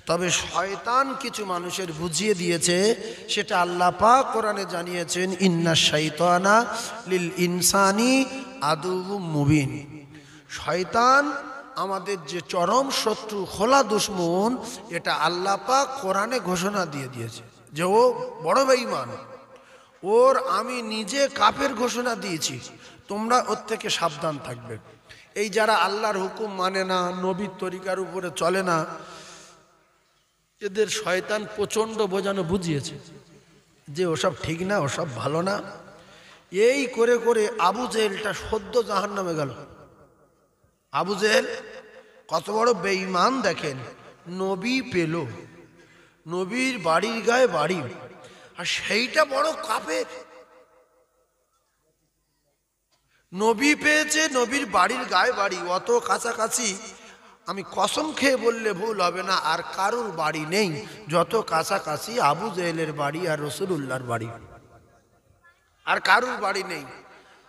তবে শয়তান কিছু মানুষের বুঝিয়ে দিয়েছে, সেটা আল্লাহ পাক কোরআনে জানিয়েছেন, ইন্না শাইতানা লিল ইনসানি আদুউম মুবিন। শয়তান আমাদের যে চরম শত্রু, খোলা দুশমন, এটা আল্লাহ পাক কোরআনে ঘোষণা দিয়ে দিয়েছে যে ও বড় বেঈমান, ওর আমি নিজে কাফের ঘোষণা দিয়েছি, তোমরা ওর থেকে সাবধান থাকবে। এই যারা আল্লাহর হুকুম মানে না, নবীর তরিকার উপরে চলে না, এদের শয়তান প্রচণ্ড বোঝানো বুঝিয়েছে যে ওসব ঠিক না, ওসব ভালো না। এই করে করে আবু জেহেলটা সদ্য জাহান্নামে গেল। আবু জেহেল কত বড় বেঈমান দেখেন, নবী পেল, নবীর বাড়ির গায়ে বাড়ি, আর সেইটা বড় কাফের। নবী পেয়েছে, নবীর বাড়ির গায়ে বাড়ি, অত কাছাকাছি আমি কসম খেয়ে বললে ভুল হবে না আর কারুর বাড়ি নেই যত কাছাকাছি আবু জেহেলের বাড়ি আর রাসূলুল্লাহর বাড়ি, আর কারুর বাড়ি নেই।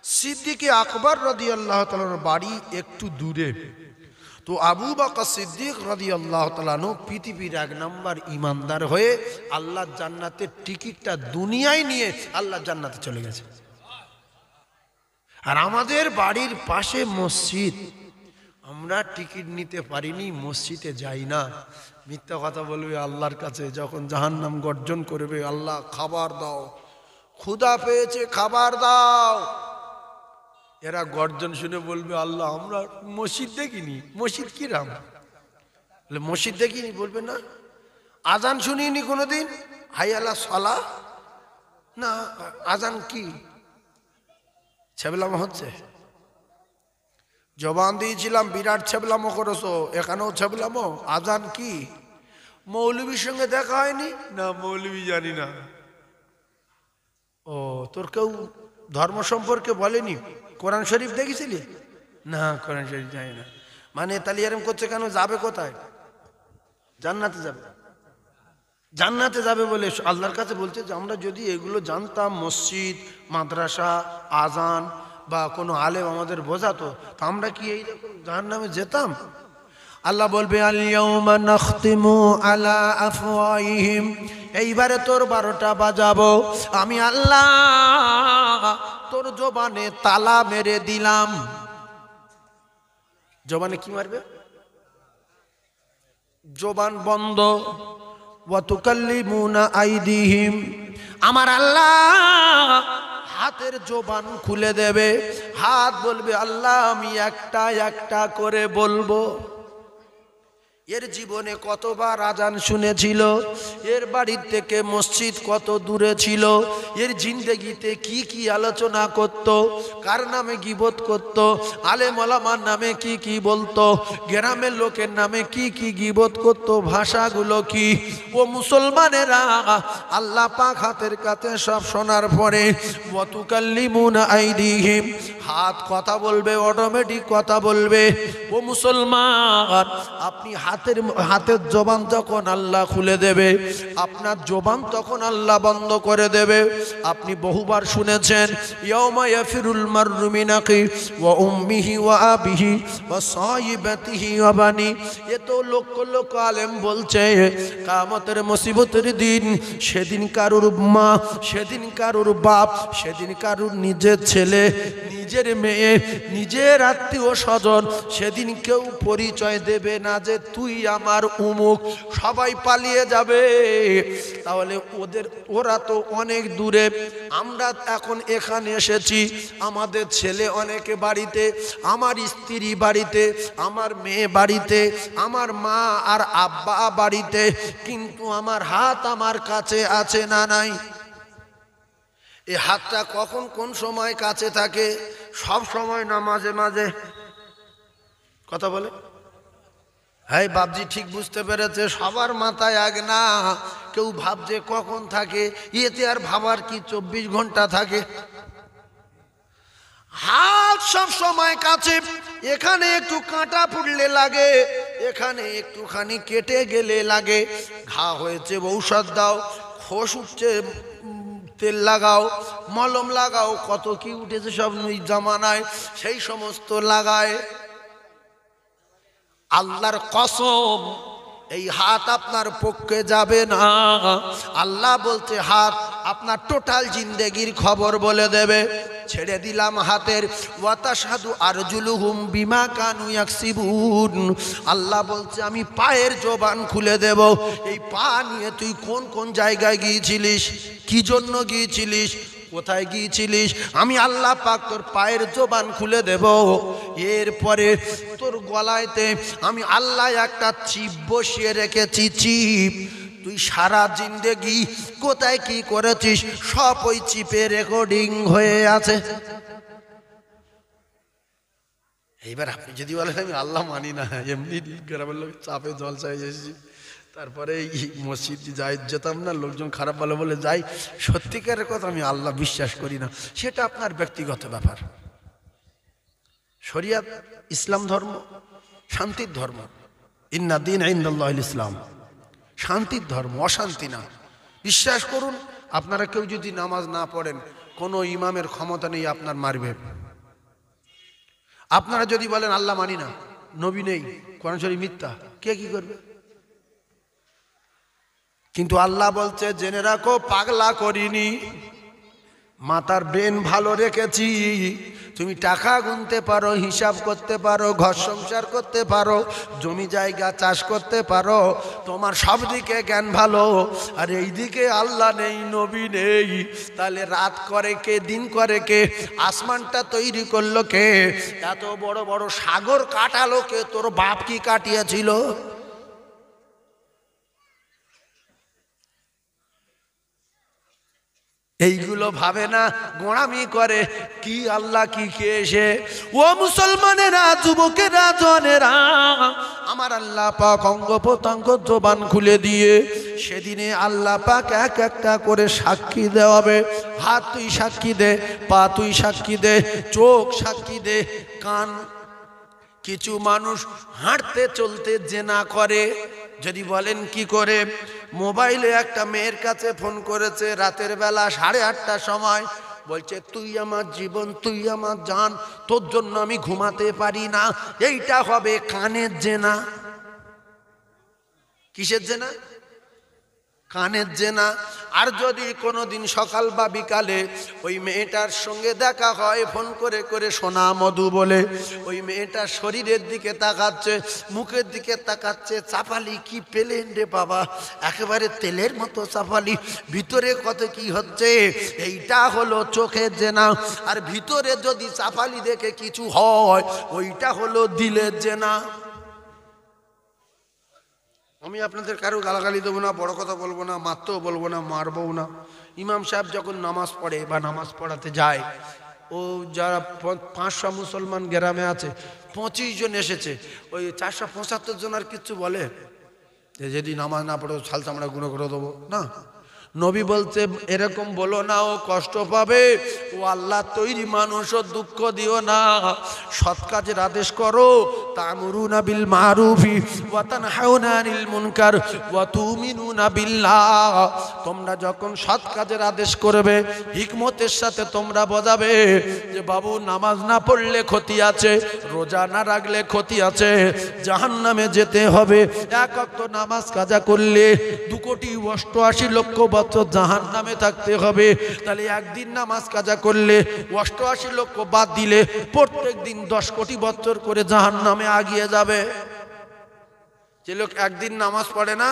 সিদ্দিকে আকবর রাদিয়াল্লাহু তাআলার বাড়ি একটু দূরে। তো আবু বকর সিদ্দিক রাদিয়াল্লাহু তাআলা পৃথিবীর 1 নম্বর ইমানদার হয়ে আল্লাহর জান্নাতের টিকিটটা দুনিয়ায় নিয়ে আল্লাহর জান্নাতে চলে গেছে। আর আমাদের বাড়ির পাশে মসজিদ, আমরা টিকিট নিতে পারিনি, মসজিদে যাই না। মিথ্যা কথা বলবে আল্লাহর কাছে, যখন জাহান্নাম গর্জন করবে, আল্লাহ খাবার দাও, ক্ষুধা পেয়েছে খাবার দাও, এরা গর্জন শুনে বলবে আল্লাহ আমরা মসজিদ দেখিনি। মসজিদ কি রাম? মসজিদ দেখিনি বলবে না। আজান শুনিনি কোনোদিন, হাইয়া আলা সালাহ না, আজান কি? ছেবলামো হচ্ছে, জবান দিয়েছিলাম বিরাট ছেবলামো করেছো, এখানেও ছেবলামো। আজান কি? মৌলবীর সঙ্গে দেখা হয়নি না, মৌলবী জানি না। ও তোর কেউ ধর্ম সম্পর্কে বলেনি? কোরআন শরীফ দেখেছিলি? না, কোরআন শরীফ জানি না। মানে তাহলে এরম করছে কেন? যাবে কোথায়? জান্নাতে যাবে। জান্নাতে যাবে বলে আল্লাহর কাছে বলছে যে আমরা যদি এগুলো জানতাম, মসজিদ, মাদ্রাসা, আজান বা কোনো আলেম আমাদের বোঝাতো, তা আমরা কি এইরকম জাহান্নামে যেতাম? আল্লাহ বলবে আল ইয়াউমা নাখতিমু আলা আফওয়াহিহিম, এইবারে তোর 12টা বাজাবো আমি আল্লাহ, তোর জবানে তালা মেরে দিলাম। জবানে কি মারবে? জবান বন্ধ। ওয়া তুকাল্লিমুনা আইদিহিম, আমার আল্লাহ হাতের জবান খুলে দেবে। হাত বলবে আল্লাহ আমি একটা একটা করে বলবো। এর জীবনে কতবার আজান শুনেছিল, এর বাড়ির থেকে মসজিদ কত দূরে ছিল, এর জিন্দেগিতে কি কি আলোচনা করত, কার নামে গীবত করত, আলেম ওলামার নামে কি কি বলতো, গ্রামের লোকের নামে কি কি গীবত করত, ভাষাগুলো কি। ও মুসলমানেরা, আল্লাহ পাক হাতের কাছে সব শোনার পরে ওয়া তুকাল্লিমুনা আইদিহিম, হাত কথা বলবে, অটোমেটিক কথা বলবে। ও মুসলমান, আপনি হাতের জবান যখন আল্লাহ খুলে দেবে, আপনার জবান তখন আল্লাহ বন্ধ করে দেবে। আপনি বহুবার শুনেছেন ইয়াউমা ইয়াফিরুল মাররু মিন আখি ওয়া উম্মিহি ওয়া আবিহি ওয়া সাহিবাতিহি ওয়া বানি। এ তো লক্ষ লক্ষ আলেম বলছে কিয়ামতের মুসিবতের দিন, সেদিন কারুর মা, সেদিন কারুর বাপ, সেদিন কারুর নিজের ছেলে, নিজের মেয়ে, নিজের আত্মীয় স্বজন, সেদিন কেউ পরিচয় দেবে না যে তুই আমার উমুক, সবাই পালিয়ে যাবে। তাহলে ওরা তো অনেক দূরে, আমরা এখন এখানে এসেছি, আমাদের ছেলে অনেকে বাড়িতে, আমার স্ত্রী বাড়িতে, আমার মেয়ে বাড়িতে, আমার মা আর আব্বা বাড়িতে, কিন্তু আমার হাত আমার কাছে আছে না নাই? এই হাতটা কখন কোন সময় কাছে থাকে? সব সময় না, মাঝে মাঝে। কথা বলে হ্যাঁ বাবজি ঠিক বুঝতে পেরেছে, সবার মাথায় এক না, কেউ ভাবছে কখন থাকে, এতে আর ভাবার কি 24 ঘন্টা থাকে? হাত সব সময় কাছে। এখানে একটু কাঁটা পুড়লে লাগে, এখানে একটুখানি কেটে গেলে লাগে, ঘা হয়েছে ঔষধ দাও, খোস উঠছে তেল লাগাও, মলম লাগাও, কত কি উঠেছে সব জামানায়, সেই সমস্ত লাগায়। আল্লাহর কসম, এই হাত আপনার পক্ষে যাবে না। আল্লাহ বলছে হাত আপনার টোটাল জিন্দেগির খবর বলে দেবে। ছেড়ে দিলাম হাতের, ওয়া তাশহাদু আরজুলুহুম বিমা কানু ইয়াকসিবুন। আল্লাহ বলছে আমি পায়ের জবান খুলে দেব। এই পা নিয়ে তুই কোন কোন জায়গায় গিয়েছিলিস, কি জন্য গিয়েছিলিস, কোথায় গিয়েছিলিস? আমি আল্লাহ পাক তোর পায়ের জবান খুলে দেব, এরপরে তোর গলায়তে আমি আল্লাহ একটা চিপ বসিয়ে রেখেছি, চিপ। তুই সারা জিন্দেগি কোথায় কি করেছিস সব ওই চিপে রেকর্ডিং হয়ে আছে। এইবার আপনি যদি বলেন আমি আল্লাহ মানি না, এমনি গ্রামের লোক চাপে জল চাই এসেছি, তারপরে মসজিদ যাই যেতাম না, লোকজন খারাপ বলে বলে যাই, সত্যিকারের কথা আমি আল্লাহ বিশ্বাস করি না, সেটা আপনার ব্যক্তিগত ব্যাপার। শরিয়াত ইসলাম ধর্ম শান্তির ধর্ম, ইন্না দীন ইনদাল্লাহিল ইসলাম, শান্তির ধর্ম, অশান্তি না। বিশ্বাস করুন, আপনারা কেউ যদি নামাজ না পড়েন কোনো ইমামের ক্ষমতা নেই আপনার মারবে। আপনারা যদি বলেন আল্লাহ মানি না, নবী নেই, কোরআন শরীফ মিথ্যা, কে কি করবে? কিন্তু আল্লাহ বলছে জেনে রাখো পাগলা করিনি, মাথার ব্রেন ভালো রেখেছি। তুমি টাকা গুনতে পারো, হিসাব করতে পারো, ঘর সংসার করতে পারো, জমি জায়গা চাষ করতে পারো, তোমার সব দিকে জ্ঞান ভালো, আর এই দিকে আল্লাহ নেই, নবী নেই। তাহলে রাত করে কে, দিন করে কে, আসমানটা তৈরি করলো কে, এত বড় বড় সাগর কাটালো কে, তোর বাপ কি কাটিয়েছিল? এইগুলো ভাবে না, গোঁড়ামি করে, কি আল্লাহ কি খেয়েছে। ও মুসলমানেরা, যুবকেরা, জনেরা, আমার আল্লাহ পাক অঙ্গ প্রত্যঙ্গ জবান খুলে দিয়ে সেদিনে আল্লাহ পাক এক একটা করে সাক্ষী দেওয়াবে। হাত তুই সাক্ষী দে, পা তুই সাক্ষী দে, চোখ সাক্ষী দে, কান। কিছু মানুষ হাঁটতে চলতে জেনা করে। যদি বলেন কি করে? মোবাইলে একটা মেয়ের কাছে ফোন করেছে রাতের বেলা 8:30টার সময়, বলছে তুই আমার জীবন, তুই আমার জান, তোর জন্য আমি ঘুমাতে পারি না। এইটা হবে কানের জেনা। কিসের জেনা? কানের জেনা। আর যদি কোনোদিন সকাল বা বিকালে ওই মেয়েটার সঙ্গে দেখা হয় ফোন করে করে, সোনা মধু বলে, ওই মেয়েটার শরীরের দিকে তাকাচ্ছে, মুখের দিকে তাকাচ্ছে, চাপালি কি পেলেন রে বাবা, একেবারে তেলের মতো চাপালি, ভিতরে কত কি হচ্ছে, এইটা হলো চোখের জেনা। আর ভিতরে যদি চাপালি দেখে কিছু হয়, ওইটা হলো দিলের জেনা। আমি আপনাদের কারো গালাগালি দেবো না, বড় কথা বলবো না, মারতেও বলবো না, মারবও না। ইমাম সাহেব যখন নামাজ পড়ে বা নামাজ পড়াতে যায়, ও যারা 500 মুসলমান গ্রামে আছে, 25 জন এসেছে, ওই 475 জন আর কিচ্ছু বলে যদি নামাজ না পড়ো ছাল চামড়া গুঁড়ো করে দেবো না। নবী বলছে এরকম বলো না, ও কষ্ট পাবে, ও আল্লাহ তৈরি মানুষ, ও দুঃখ দিও না। সৎ কাজের আদেশ করো, তা'মুরুনা বিল মারুফি ওয়া তানহাউনা আনিল মুনকার ওয়া তু'মিনুনা বিল্লাহ। তোমরা যখন সৎ কাজের আদেশ করবে, হিকমতের সাথে তোমরা বোঝাবে যে বাবু নামাজ না পড়লে ক্ষতি আছে, রোজা না রাখলে ক্ষতি আছে, জাহান্নামে যেতে হবে। এক ওয়াক্ত নামাজ কাজা করলে 2,88,00,000 বছর জাহান্নামে থাকতে হবে। তাহলে একদিন নামাজ কাজা করলে 88 লক্ষ বাদ দিলে প্রত্যেক দিন 10 কোটি বছর করে জাহান্নামে আগিয়ে যাবে। যে লোক একদিন নামাজ পড়ে না,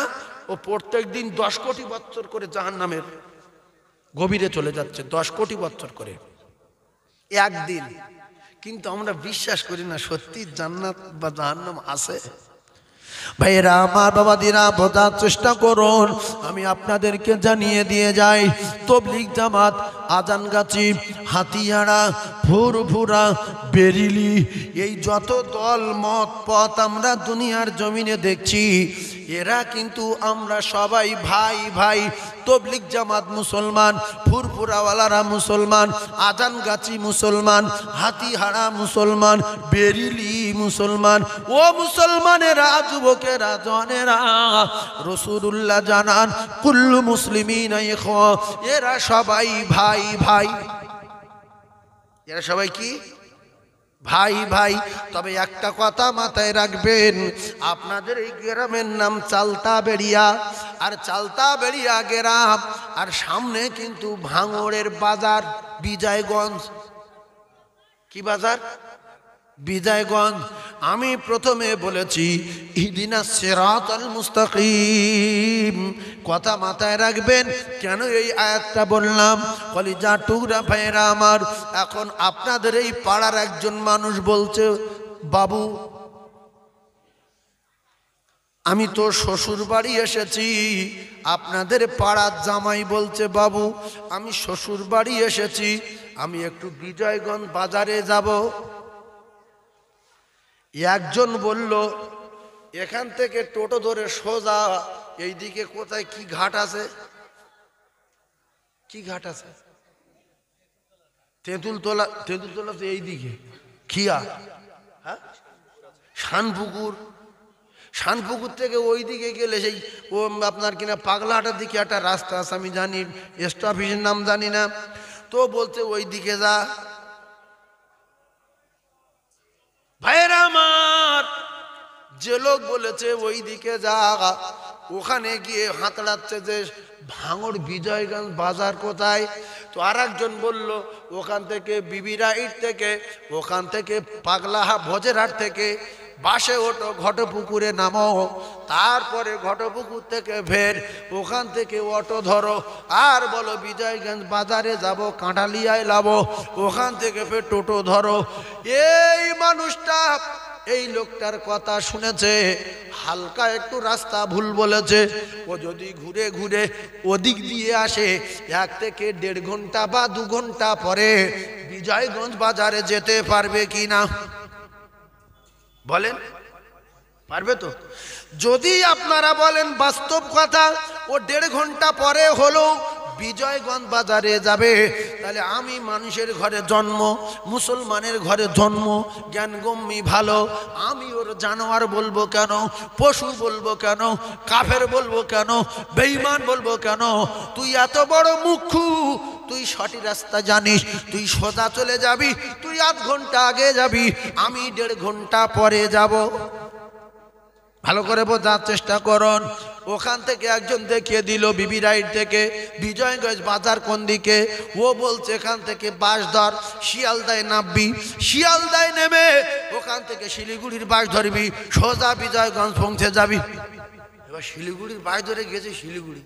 ও প্রত্যেক দিন 10 কোটি বছর করে জাহান্নামের গভীরে চলে যাচ্ছে, 10 কোটি বছর করে একদিন। কিন্তু আমরা বিশ্বাস করি না সত্যি জান্নাত বা জাহান্নাম আছে। ভাইরা আমার, বাবাদিরা, বোঝার চেষ্টা করুন। আমি আপনাদেরকে জানিয়ে দিয়ে যাই, তবলিগ জামাত, আজানগাছি, হাতিয়াড়া, ফুরফুরা, বেরিলি, এই যত দল মত পথ আমরা দুনিয়ার জমিনে দেখছি, এরা কিন্তু আমরা সবাই ভাই ভাই। তবলিগ জামাত মুসলমান, ফুরফুরাওয়ালারা মুসলমান, আজানগাছি মুসলমান, হাতিহারা মুসলমান, বেরিলি মুসলমান। ও মুসলমানেরা, যুবকেরা, জনেরা, রাসূলুল্লাহ জানান কুল্লু মুসলিমিনা ইখওয়া, এরা সবাই ভাই ভাই। এরা সবাই কি? ভাই ভাই। তবে একটা কথা মাথায় রাখবেন, আপনাদের এই গ্রামের নাম চালতাবেড়িয়া, আর চালতাবেড়িয়া গ্রাম, আর সামনে কিন্তু ভাঙড়ের বাজার, বিজয়গঞ্জ। কি বাজার? বিজয়গঞ্জ। আমি প্রথমে বলেছি ইহদিনাস সিরাতাল মুস্তাকিম, কথা মাথায় রাখবেন। কেন এই আয়াতটা বললাম? কলিজা টুকরা ভাইয়েরা আমার, এখন আপনাদের এই পাড়ার একজন মানুষ বলছে, বাবু আমি তো শ্বশুর বাড়ি এসেছি। আপনাদের পাড়ার জামাই বলছে, বাবু আমি শ্বশুর বাড়ি এসেছি, আমি একটু বিজয়গঞ্জ বাজারে যাব। একজন বলল, এখান থেকে টোটো ধরে সোজা এইদিকে কোথায় কি ঘাট আছে? কি ঘাট আছে? তেঁতুলতলা। তেঁতুলতলা তো এইদিকে খিয়া, হ্যাঁ, শানপুকুর। শানপুকুর থেকে ওই দিকে গেলে সেই ও আপনার কিনা পাগলাহাটার দিকে একটা রাস্তা আছে, আমি জানি, এসটি অফিসের নাম জানি না। তো বলছে ওই দিকে যা। ভাইয়েরা আমার, যে লোক বলেছে ওই দিকে যা, ওখানে গিয়ে হাতড়াচ্ছে যে ভাঙড় বিজয়গঞ্জ বাজার কোথায়। তো আর একজন বলল ওখান থেকে বিবিরাইট থেকে, ওখান থেকে পাগলাহা ভোজেরহাট থেকে বাসে ওঠো, ঘটপুকুরে নামো, তারপরে ঘটপুকুর থেকে ফের ওখান থেকে অটো ধরো, আর বলো বিজয়গঞ্জ বাজারে যাব, কাঁঠালিয়ায় লাবো, ওখান থেকে ফের টোটো ধরো। এই মানুষটা, এই লোকটার কথা শুনেছে, হালকা একটু রাস্তা ভুল বলেছে। ও যদি ঘুরে ঘুরে ওদিক দিয়ে আসে, 1 থেকে 1.5 ঘন্টা বা 2 ঘন্টা পরে বিজয়গঞ্জ বাজারে যেতে পারবে কি না বলেন? পারবে তো? যদি আপনারা বলেন বাস্তব কথা, ও 1.5 ঘন্টা পরে হলো বিজয়গঞ্জ বাজারে যাবে, তাহলে আমি মানুষের ঘরে জন্ম, মুসলমানের ঘরে জন্ম, জ্ঞানগম্যি ভালো, আমি ওর জানোয়ার বলবো কেন? পশু বলবো কেন? কাফের বলবো কেন? বেঈমান বলবো কেন? তুই এত বড় মুখ্যু, তুই সঠিক রাস্তা জানিস, তুই সোজা চলে যাবি, তুই 1/2 ঘন্টা আগে যাবি, আমি 1.5 ঘন্টা পরে যাব। ভালো করে বোঝার চেষ্টা করুন। ওখান থেকে একজন দেখিয়ে দিল বিবিরাইট থেকে বিজয়গঞ্জ বাজার কোন দিকে। ও বলছে এখান থেকে বাস ধর, শিয়ালদায় নামবি, শিয়ালদায় নেমে ওখান থেকে শিলিগুড়ির বাস ধরবি, সোজা বিজয়গঞ্জ পৌঁছে যাবি। এবার শিলিগুড়ির বাস ধরে গেছে শিলিগুড়ি,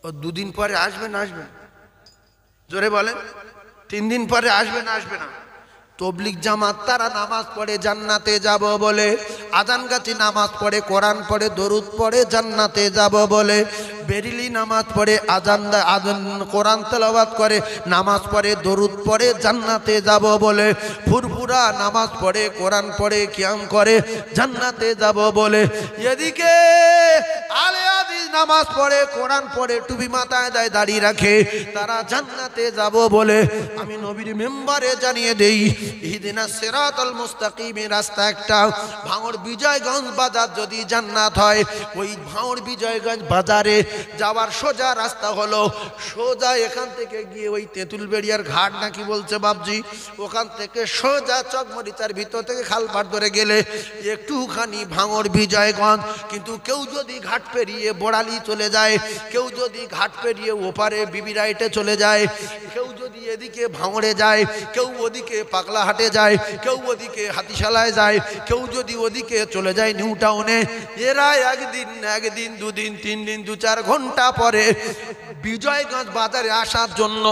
ও 2 দিন পরে আসবে না আসবে না? জোরে বলেন। 3 দিন পরে আসবে না আসবে না? তবলিগ জামাত তারা নামাজ পড়ে জান্নাতে যাব বলে, আজানগাছি নামাজ পড়ে, কোরআন পড়ে, দরুদ পড়ে, জান্নাতে যাব বলে। বেরিলি নামাজ পড়ে, আজান কোরআন তেলাওয়াত করে, নামাজ পড়ে, দরুদ পড়ে, জান্নাতে যাব বলে। ফুরফুরা নামাজ পড়ে, কোরআন পড়ে, কিয়াম করে, জান্নাতে যাব বলে। এদিকে আলে হাদিস নামাজ পড়ে, কোরআন পড়ে, টুপি মাথায় দেয়, দাড়ি রাখে, তারা জান্নাতে যাব বলে। আমি নবীর মেম্বারে জানিয়ে দেই, ইহদিনাস সিরাতাল মুস্তাকিমের রাস্তা একটা। ভাঙড় বিজয়গঞ্জ বাজার যদি জান্নাত হয়, ওই ভাঙড় বিজয়গঞ্জ বাজারে যাওয়ার সোজা রাস্তা হলো, সোজা এখান থেকে গিয়ে ওই তেঁতুলবেড়িয়ার ঘাট নাকি বলছে বাবজি, ওখান থেকে সোজা চকমরিচার ভিতর থেকে খালপাট ধরে গেলে একটুখানি ভাঙড় বিজয়গঞ্জ। কিন্তু কেউ যদি ঘাট পেরিয়ে বোড়ালি চলে যায়, কেউ যদি ঘাট পেরিয়ে ওপারে বিবিরাইটে চলে যায়, কেউ যদি এদিকে ভাঙড়ে যায়, কেউ ওদিকে পাগলাহাটে যায়, কেউ ওদিকে হাতিশালায় যায়, কেউ যদি ওদিকে চলে যায় নিউ টাউনে, এরা একদিন 2 দিন 3 দিন 2-4 ঘন্টা পরে বিজয়গঞ্জ বাজারে আসার জন্য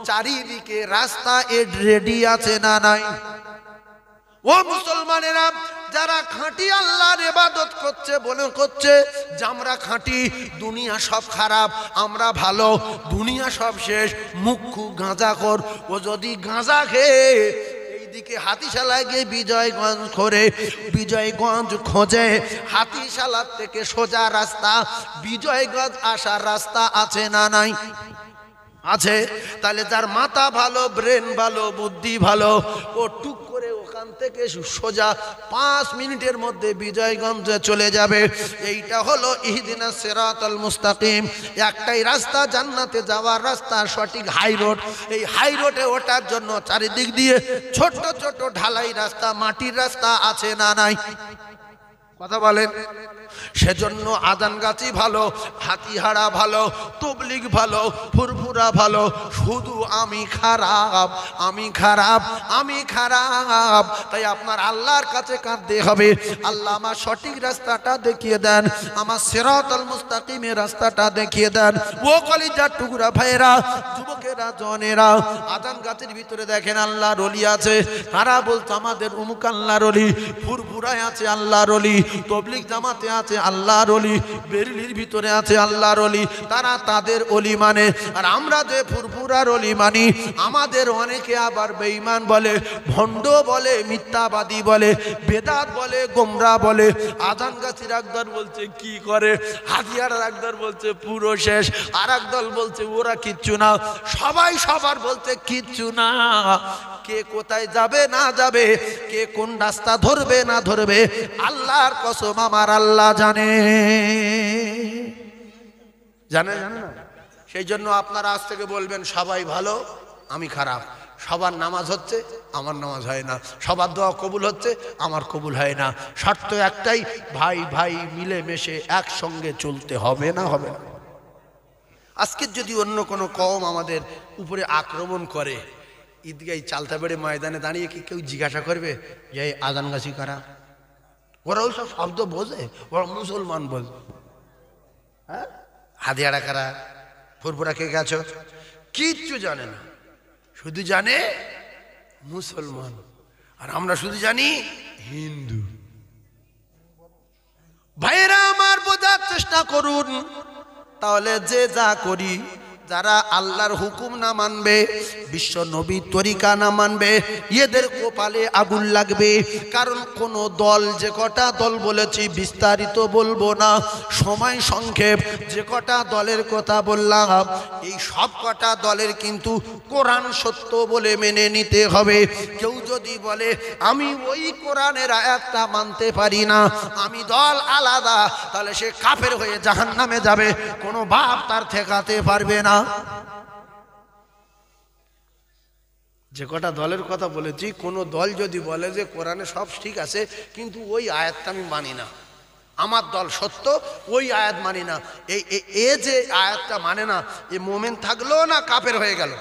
চারিদিকে রাস্তা রেডি আছে না নাই? ও মুসলমানেরা, যারা খাঁটি আল্লাহর ইবাদত করছে, বলে করছে যে আমরা খাঁটি, দুনিয়া সব খারাপ, আমরা ভালো, দুনিয়া সব শেষ, মুখ্যু গাঁজাখোর, ও যদি গাঁজা খেয়ে এইদিকে হাতিশালায় গিয়ে বিজয়গঞ্জ করে, বিজয়গঞ্জ খোঁজে, হাতিশালার থেকে সোজা রাস্তা বিজয়গঞ্জ আসার রাস্তা আছে না নাই? আছে। তাহলে যার মাথা ভালো, ব্রেন ভালো, বুদ্ধি ভালো, ও টুক করে ওখান থেকে সোজা 5 মিনিটের মধ্যে বিজয়গঞ্জে চলে যাবে। এইটা হলো ইহদিনাস সিরাতাল মুস্তাকিম, একটাই রাস্তা জান্নাতে যাওয়ার রাস্তা, সঠিক হাই রোড। এই হাই রোডে ওঠার জন্য চারিদিক দিয়ে ছোট ছোট ঢালাই রাস্তা, মাটির রাস্তা আছে না নাই? কথা বলেন। সেজন্য আজানগাছি ভালো, হাতিহারা ভালো, তবলিগ ভালো, ফুরফুরা ভালো, শুধু আমি খারাপ, আমি খারাপ, আমি খারাপ। তাই আপনার আল্লাহর কাছে কাঁদতে হবে, আল্লাহ আমার সঠিক রাস্তাটা দেখিয়ে দেন, আমার সিরাতাল মুস্তাকিমের রাস্তাটা দেখিয়ে দেন। ও কলিজার টুকরা ভাইয়েরা, যুবকেরা, জনেরা, আজানগাছির ভিতরে দেখেন আল্লাহর ওলি আছে, তারা বলছে আমাদের উমুক আল্লাহর ওলি, ফুরফুরায় আছে আল্লাহর ওলি, তবলিগ জামাতে আছে আল্লাহর ওলি, বেরিলির ভিতরে আছে আল্লাহর ওলি, তারা তাদের ওলি মানে। আর আমরা যে ফুরফুরার ওলি মানি, আমাদের অনেকে আবার বেঈমান বলে, ভণ্ড বলে, মিথ্যাবাদী বলে, বেদাত বলে, গোমরা বলে। আজানগাছির একদল বলছে কি করে, হাতিয়ার একদল বলছে পুরো শেষ, আর একদল বলছে ওরা কিচ্ছু না। সবাই সবার বলছে কিচ্ছু না। কে কোথায় যাবে না যাবে, কে কোন রাস্তা ধরবে না ধরবে, আল্লাহর কসম আমার আল্লাহ জানে, জানে জানে না। সেই জন্য আপনারা আজ থেকে বলবেন সবাই ভালো, আমি খারাপ। সবার নামাজ হচ্ছে, আমার নামাজ হয় না। সবার দোয়া কবুল হচ্ছে, আমার কবুল হয় না। শর্ত একটাই, ভাই ভাই মিলে মিশে একসঙ্গে চলতে হবে না, হবে না। আজকে যদি অন্য কোনো কওম আমাদের উপরে আক্রমণ করে, ঈদগাহ চালতাবেড়ে ময়দানে দাঁড়িয়ে কি কেউ জিজ্ঞাসা করবে যে আজানগাছি কারা? ওরা ওই সব শব্দ বোঝে, ওরা মুসলমান বোঝে। হ্যাঁ, হাদিয়ারা কারা, ফুরফুরা কে গেছো, কিচ্ছু জানে না, শুধু জানে মুসলমান। আর আমরা শুধু জানি হিন্দু। ভাইয়েরা আমার, বোঝার চেষ্টা করুন। তাহলে যে যা করি, যারা আল্লাহর হুকুম না মানবে, বিশ্ব নবীর তরিকা না মানবে, এদের কপালে আগুন লাগবে। কারণ কোন দল, যে কটা দল বলেছি বিস্তারিত বলবো না, সময় সংক্ষেপ, যে কটা দলের কথা বললাম, এই সব কটা দলের কিন্তু কোরআন সত্য বলে মেনে নিতে হবে। কেউ যদি বলে আমি ওই কোরআনের আয়াতটা মানতে পারি না, আমি দল আলাদা, তাহলে সে কাফের হয়ে জাহান্নামে যাবে, কোনো বাপ তার ঠেকাতে পারবে না। যে কটা দলের কথা বলেছি, কোন দল যদি বলে যে কোরআনে সব ঠিক আছে কিন্তু ওই আয়াতটা আমি মানি না, আমার দল সত্য, ওই আয়াত মানি না, এ যে আয়াতটা মানে না, এ মোমেন থাকলো না কাফের হয়ে গেল।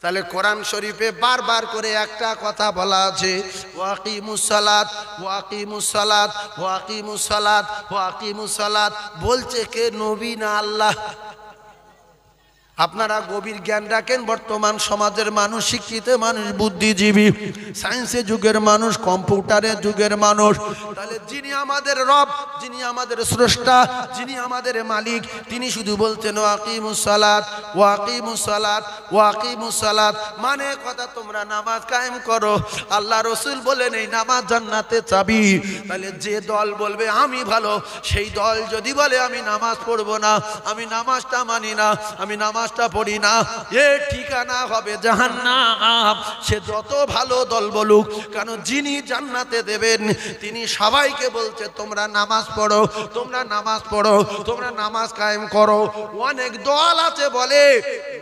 তাহলে কোরআন শরীফে বারবার করে একটা কথা বলা আছে, ওয়াকিমুস সালাত, ওয়াকিমুস সালাত, ওয়াকিমুস সালাত, ওয়াকিমুস সালাত। বলছে কে? নবী না আল্লাহ? আপনারা গভীর জ্ঞান রাখেন, বর্তমান সমাজের মানুষ, শিক্ষিত মানুষ, বুদ্ধিজীবী, সায়েন্সের যুগের মানুষ, কম্পিউটারের যুগের মানুষ, তাহলে যিনি আমাদের রব, যিনি আমাদের স্রষ্টা, যিনি আমাদের মালিক, তিনি শুধু বলছেন ওয়াকিমুস সালাত, ওয়াকিমুস সালাত, ওয়াকিমুস সালাত। মানে কথা, তোমরা নামাজ কায়েম করো। আল্লাহ রসুল বলেন এই নামাজ জান্নাতের চাবি। তাহলে যে দল বলবে আমি ভালো, সেই দল যদি বলে আমি নামাজ পড়বো না, আমি নামাজটা মানি না, আমি নামাজটা পড়ি না, এ ঠিকানা হবে জাহান্নাম। সে যত ভালো দল বলুক কেন, যিনি জান্নাতে দেবেন তিনি সবাইকে বলছে তোমরা নামাজ পড়ো, তোমরা নামাজ পড়ো, তোমরা নামাজ কায়েম করো। অনেক দল আছে বলে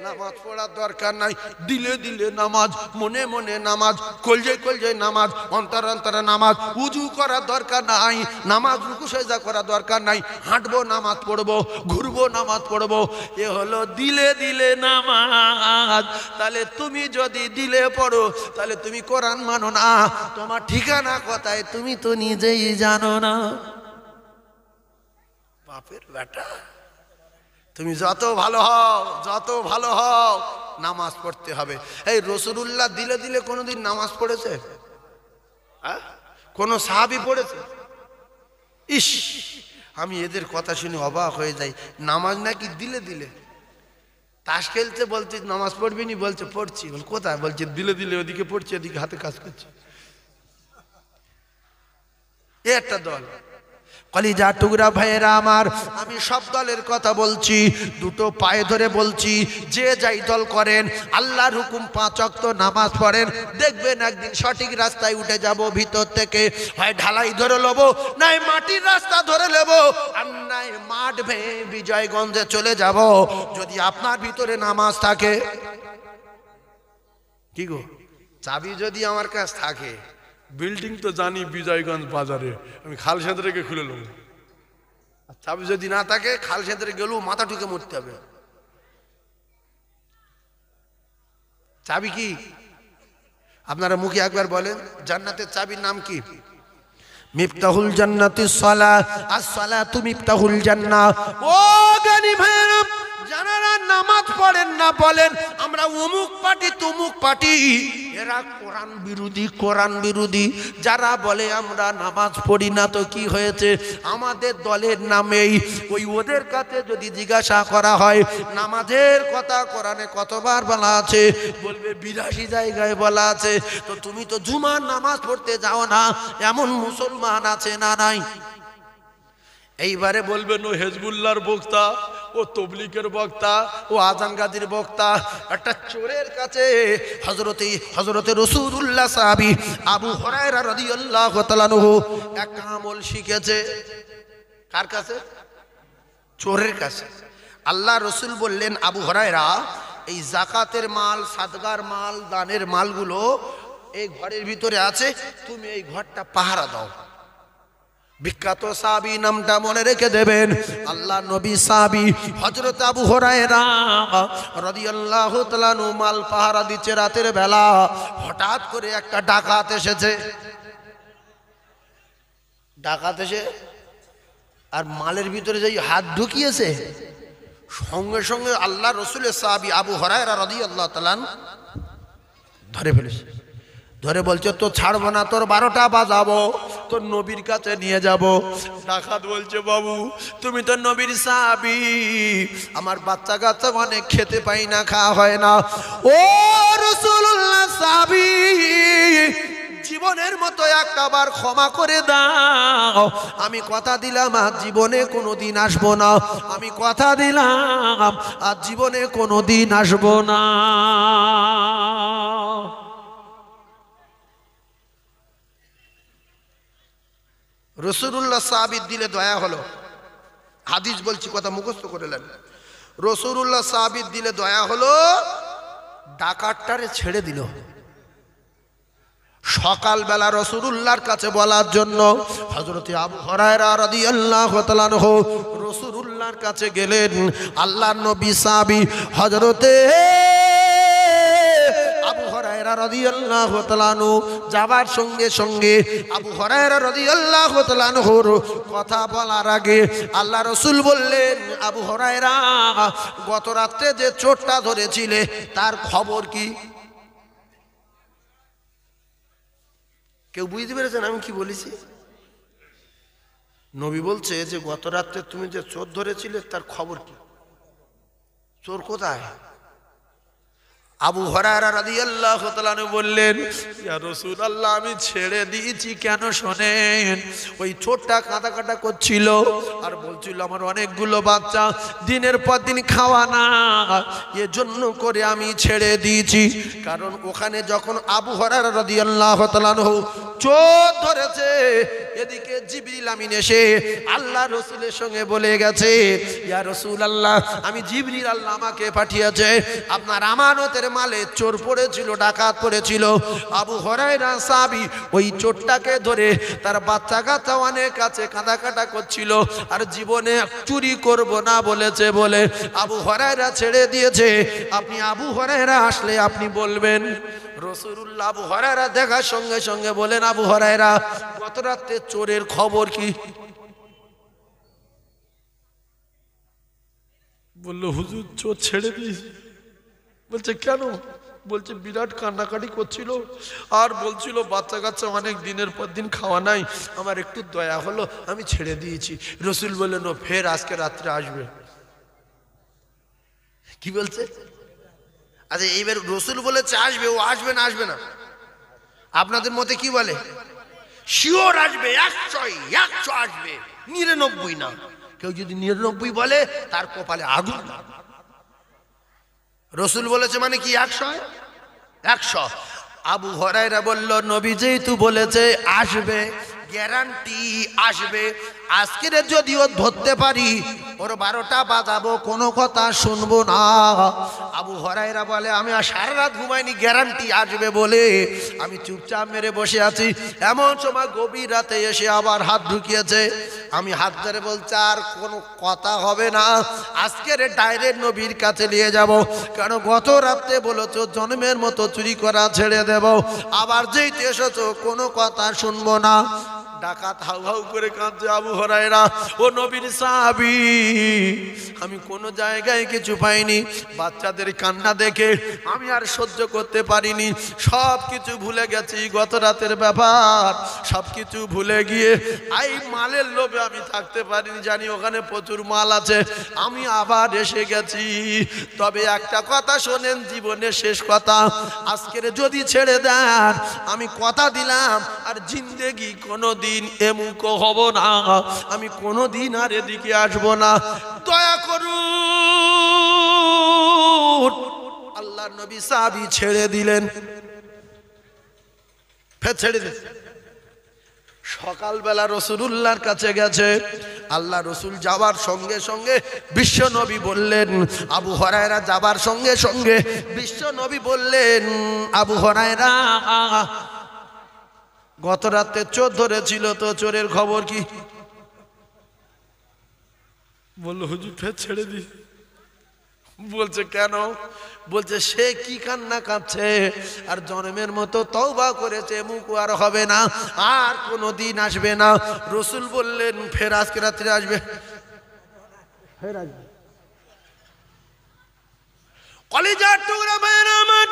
নামাজ পড়ার দরকার নাই, দিলে দিলে নামাজ, মনে মনে নামাজ, কলজে কলজে নামাজ, অন্তর অন্তরে নামাজ, উজু করার দরকার নাই, নামাজ রুকু সেজদা করার দরকার নাই, হাঁটবো নামাজ পড়বো, ঘুরবো নামাজ পড়বো। এ হলো দিলে দিলে নামাজ। তাহলে তুমি যদি দিলে পড়ো, তাহলে তুমি কোরআন মানো না, তোমার ঠিকানা কোথায় তুমি তো নিজেই জানো না। বাপের বেটা, তুমি যত ভালো হও, যত ভালো হও, নামাজ পড়তে হবে। এই রাসূলুল্লাহ দিলে দিলে কোনোদিন নামাজ পড়েছে? হ্যাঁ, কোন সাহাবী পড়েছে? ইস, আমি এদের কথা শুনে অবাক হয়ে যাই। নামাজ নাকি দিলে দিলে। তাস খেলছে, বলছে নামাজ পড়বি নি, বলছে পড়ছি। বল কোথায়? বলছে দিলে দিলে, ওদিকে পড়ছি, ওদিকে হাতে কাজ করছে। এ একটা দল। কলিজা টুকরা ভাইয়েরা আমার, আমি সব দলের কথা বলছি, দুটো পায়ে ধরে বলছি, যে যাই দল করেন, আল্লাহর হুকুম 5 ওয়াক্ত নামাজ পড়েন, দেখবেন একদিন সঠিক রাস্তায় উঠে যাব। ভিতর থেকে হয় ঢালাই ধরে নেবো, নাই মাটির রাস্তা ধরে নেবো, আর নাই মাঠ ভেঙে বিজয়গঞ্জে চলে যাব, যদি আপনার ভিতরে নামাজ থাকে। কি গো, চাবি যদি আমার কাছে থাকে, বিল্ডিং তো জানি বিজয়গঞ্জ বাজারে, আমি খাল সেঁতে রেখে খুলে নেব। চাবি যদি না থাকে খাল সেঁতে গেলেও মাথা ঠুকে মরতে হবে। চাবি কি আপনারা মুখে একবার বলেন, জান্নাতের চাবির নাম কি? মিফতাহুল জান্নাতিস সালাহ, আস-সালাতু মিফতাহুল জান্নাহ। ও জ্ঞানী ভাইরা, যারা নামাজ পড়েন না বলেন আমরা অমুক পার্টি তমুক পার্টি, এরা কোরআন বিরোধী, কোরআন বিরোধী। যারা বলে আমরা নামাজ পড়ি না তো কি হয়েছে, আমাদের দলের নামেই ওই ওদের কাছে যদি জিজ্ঞাসা করা হয় নামাজের কথা কোরআনে কতবার বলা আছে, বলবে 82 জায়গায় বলা আছে। তো তুমি তো জুমার নামাজ পড়তে যাও না, এমন মুসলমান আছে না নাই? এইবারে বলবেন ও হেজবুল্লাহর বক্তা, ও তবলিগের বক্তা, ও আজান গাজীর বক্তা। একটা চোরের কাছে হযরতে রাসূলুল্লাহ সাহাবী আবু হুরায়রা রাদিয়াল্লাহু তাআলা আনহু এক আমল শিখেছে। কার কাছে? চোরের কাছে। আল্লাহ রসুল বললেন, আবু হুরায়রা, এই যাকাতের মাল, সাদগার মাল, দানের মালগুলো এই ঘরের ভিতরে আছে, তুমি এই ঘরটা পাহারা দাও। বিখ্যাত সাহাবী, নামটা মনে রেখে দেবেন, আল্লাহ নবী সাহাবী হযরত আবু হুরায়রা রাদিয়াল্লাহু তাআলা আনহু মাল পাহারা দিচ্ছে রাতের বেলা। হঠাৎ করে একটা ডাকাত এসেছে। ডাকাত এসে আর মালের ভিতরে যেই হাত ঢুকিয়েছে, সঙ্গে সঙ্গে আল্লাহ রসুলের সাহাবী আবু হুরায়রা রাদিয়াল্লাহু তাআলা ধরে ফেলেছে। ধরে বলছে তো ছাড়বো না, তোর 12টা বাজাবো, তোর নবীর কাছে নিয়ে যাব। ডাকাত বলছে, বাবু তুমি তো নবীর সাহাবী, আমার বাচ্চা কাচ্চা অনেক খেতে পাই না, খাওয়া হয় না। ও রাসূলুল্লাহ সাহাবী, জীবনের মতো একটাবার ক্ষমা করে দাও। আমি কথা দিলাম আর জীবনে কোনোদিন আসবো না, আমি কথা দিলাম আর জীবনে কোনোদিন আসবো না। রাসূলুল্লাহ সাহাবীর দিলে দয়া হলো। হাদিস বলছি, কথা মুখস্থ করে নেন। রাসূলুল্লাহ সাহাবীর দিলে দয়া হলো, ডাকাতটারে ছেড়ে দিল। সকালবেলা রাসূলুল্লাহর কাছে বলার জন্য হযরতে আবু হুরায়রা রাদিয়াল্লাহু তাআলা আনহু রাসূলুল্লাহর কাছে গেলেন। আল্লাহর নবী সাহাবী হযরতে আবু হুরায়রা রাদিয়াল্লাহু তাআলা আনহু যাবার সঙ্গে সঙ্গে আবু হুরায়রা রাদিয়াল্লাহু তাআলা আনহুর কথা বলার আগে আল্লাহ রাসূল বললেন, আবু হুরায়রা, গত রাতে যে চোরটা ধরেছিলে তার খবর কি? কেউ বুঝতে পেরেছেন আমি কি বলেছি? নবী বলছে যে গত রাতে তুমি যে চোর ধরেছিলে তার খবর কি? চোর কোথায়? আবু হুরায়রা রাদিয়াল্লাহু তাআলা বললেন, ইয়া রাসূলুল্লাহ, আমি ছেড়ে দিয়েছি। কেন শোনেন, ওই চোরটা কাঁদাকাটা করছিল আর বলছিল আমার অনেকগুলো বাচ্চা দিনের পর দিন খাওয়া না, এজন্য করে আমি ছেড়ে দিয়েছি। কারণ ওখানে যখন আবু হুরায়রা রাদিয়াল্লাহু তাআলা চোর ধরেছে, এদিকে জিবরিল আমিন এসে আল্লাহ রাসূলের সঙ্গে বলে গেছে, ইয়া রাসূলুল্লাহ, আমি জিবরিল, আল্লাহ আমাকে পাঠিয়েছে, আপনার আমানতের মালে চোর পড়েছিল, ডাকাত পড়েছিল। আবু হুরায়রা সাহাবী ওই চোরটাকে ধরে তার বাচ্চা কাচ্চা অনেক আছে কাঁদাকাটা করছিল আর জীবনে চুরি করব না বলেছে বলে আবু হুরায়রা ছেড়ে দিয়েছে। আপনি আবু হুরায়রা আসলে আপনি বলবেন। রাসূলুল্লাহ আবু হুরায়রা দেখার সঙ্গে সঙ্গে বলেন, আবু হুরায়রা, গত রাতে চোরের খবর কি? বলল, হুজুর চোর ছেড়ে দিয়েছি। বলছে কেন? বলছে বিরাট কান্নাকাটি করছিল আর বলছিল বাচ্চা কাচ্চা অনেক দিনের পর দিন খাওয়া নাই, আমার একটু দয়া হলো, আমি ছেড়ে দিয়েছি। রাসূল বললেন, ও ফের আজকে রাত্রে আসবে। কি বলছে? আচ্ছা, এইবার রাসূল বলেছে আসবে, ও আসবে না আসবে না? আপনাদের মতে কি বলে? শিওর আসবে, 100 আসবে, 99 না। কেউ যদি 99 বলে তার কপালে আগুন। রাসূল বলেছে মানে কি 100? আবু হুরায়রা বলল, নবী যেহেতু বলেছে আসবে, গ্যারান্টি আসবে। আজকের যদিও ধরতে পারি, ওর 12টা বাজাবো, কোনো কথা শুনবো না। আবু হুরায়রা বলে আমি আর সারা রাত ঘুমাইনি, গ্যারান্টি আসবে বলে আমি চুপচাপ মেরে বসে আছি। এমন সময় গভীর রাতে এসে আবার হাত ঢুকিয়েছে। আমি হাত ধরে বলছি আর কোনো কথা হবে না, আজকের ডাইরেক্ট নবীর কাছে নিয়ে যাব, কারণ গত রাতে বলেছো জন্মের মতো চুরি করা ছেড়ে দেব, আবার যেই এসেছো কোনো কথা শুনবো না। ডাকাত হাউ হাউ করে কাঁদছে আবু হুরায়রা, ও নবীর সাহাবী, আমি কোনো জায়গায় কিছু পাইনি, বাচ্চাদের কান্না দেখে আমি আর সহ্য করতে পারিনি, সব কিছু ভুলে গেছি, গত রাতের ব্যাপার সব কিছু ভুলে গিয়ে এই মালের লোভে আমি থাকতে পারিনি, জানি ওখানে প্রচুর মাল আছে, আমি আবার এসে গেছি। তবে একটা কথা শোনেন, জীবনের শেষ কথা, আজকের যদি ছেড়ে দেন আমি কথা দিলাম আর জিন্দেগি কোনোদিন এমুক হব না, আমি কোনোদিন আর এদিকে আসবো না, দয়া করুন। আল্লাহর নবী সাহাবী ছেড়ে দিলেন, ফের ছেড়ে দিলেন। সকালবেলা রাসূলুল্লাহর কাছে গেছে, আল্লাহ রসুল যাবার সঙ্গে সঙ্গে বিশ্ব নবী বললেন, আবু হুরায়রা যাবার সঙ্গে সঙ্গে বিশ্ব নবী বললেন, আবু হুরায়রা গত রাতে চোর ধরেছিল, তো চোরের খবর কি? বললো হুজুর ফের ছেড়ে দি। বলছে কেন? বলছে সে কি কান্না কাঁদছে, আর জন্মের মতো তওবা করেছে, মুখ আর হবে না, আর কোনোদিন আসবে না। রসুল বললেন ফের আজকে রাত্রে আসবে, ফের আসবে। কলিজার টুকরা ভাইয়ের আমার,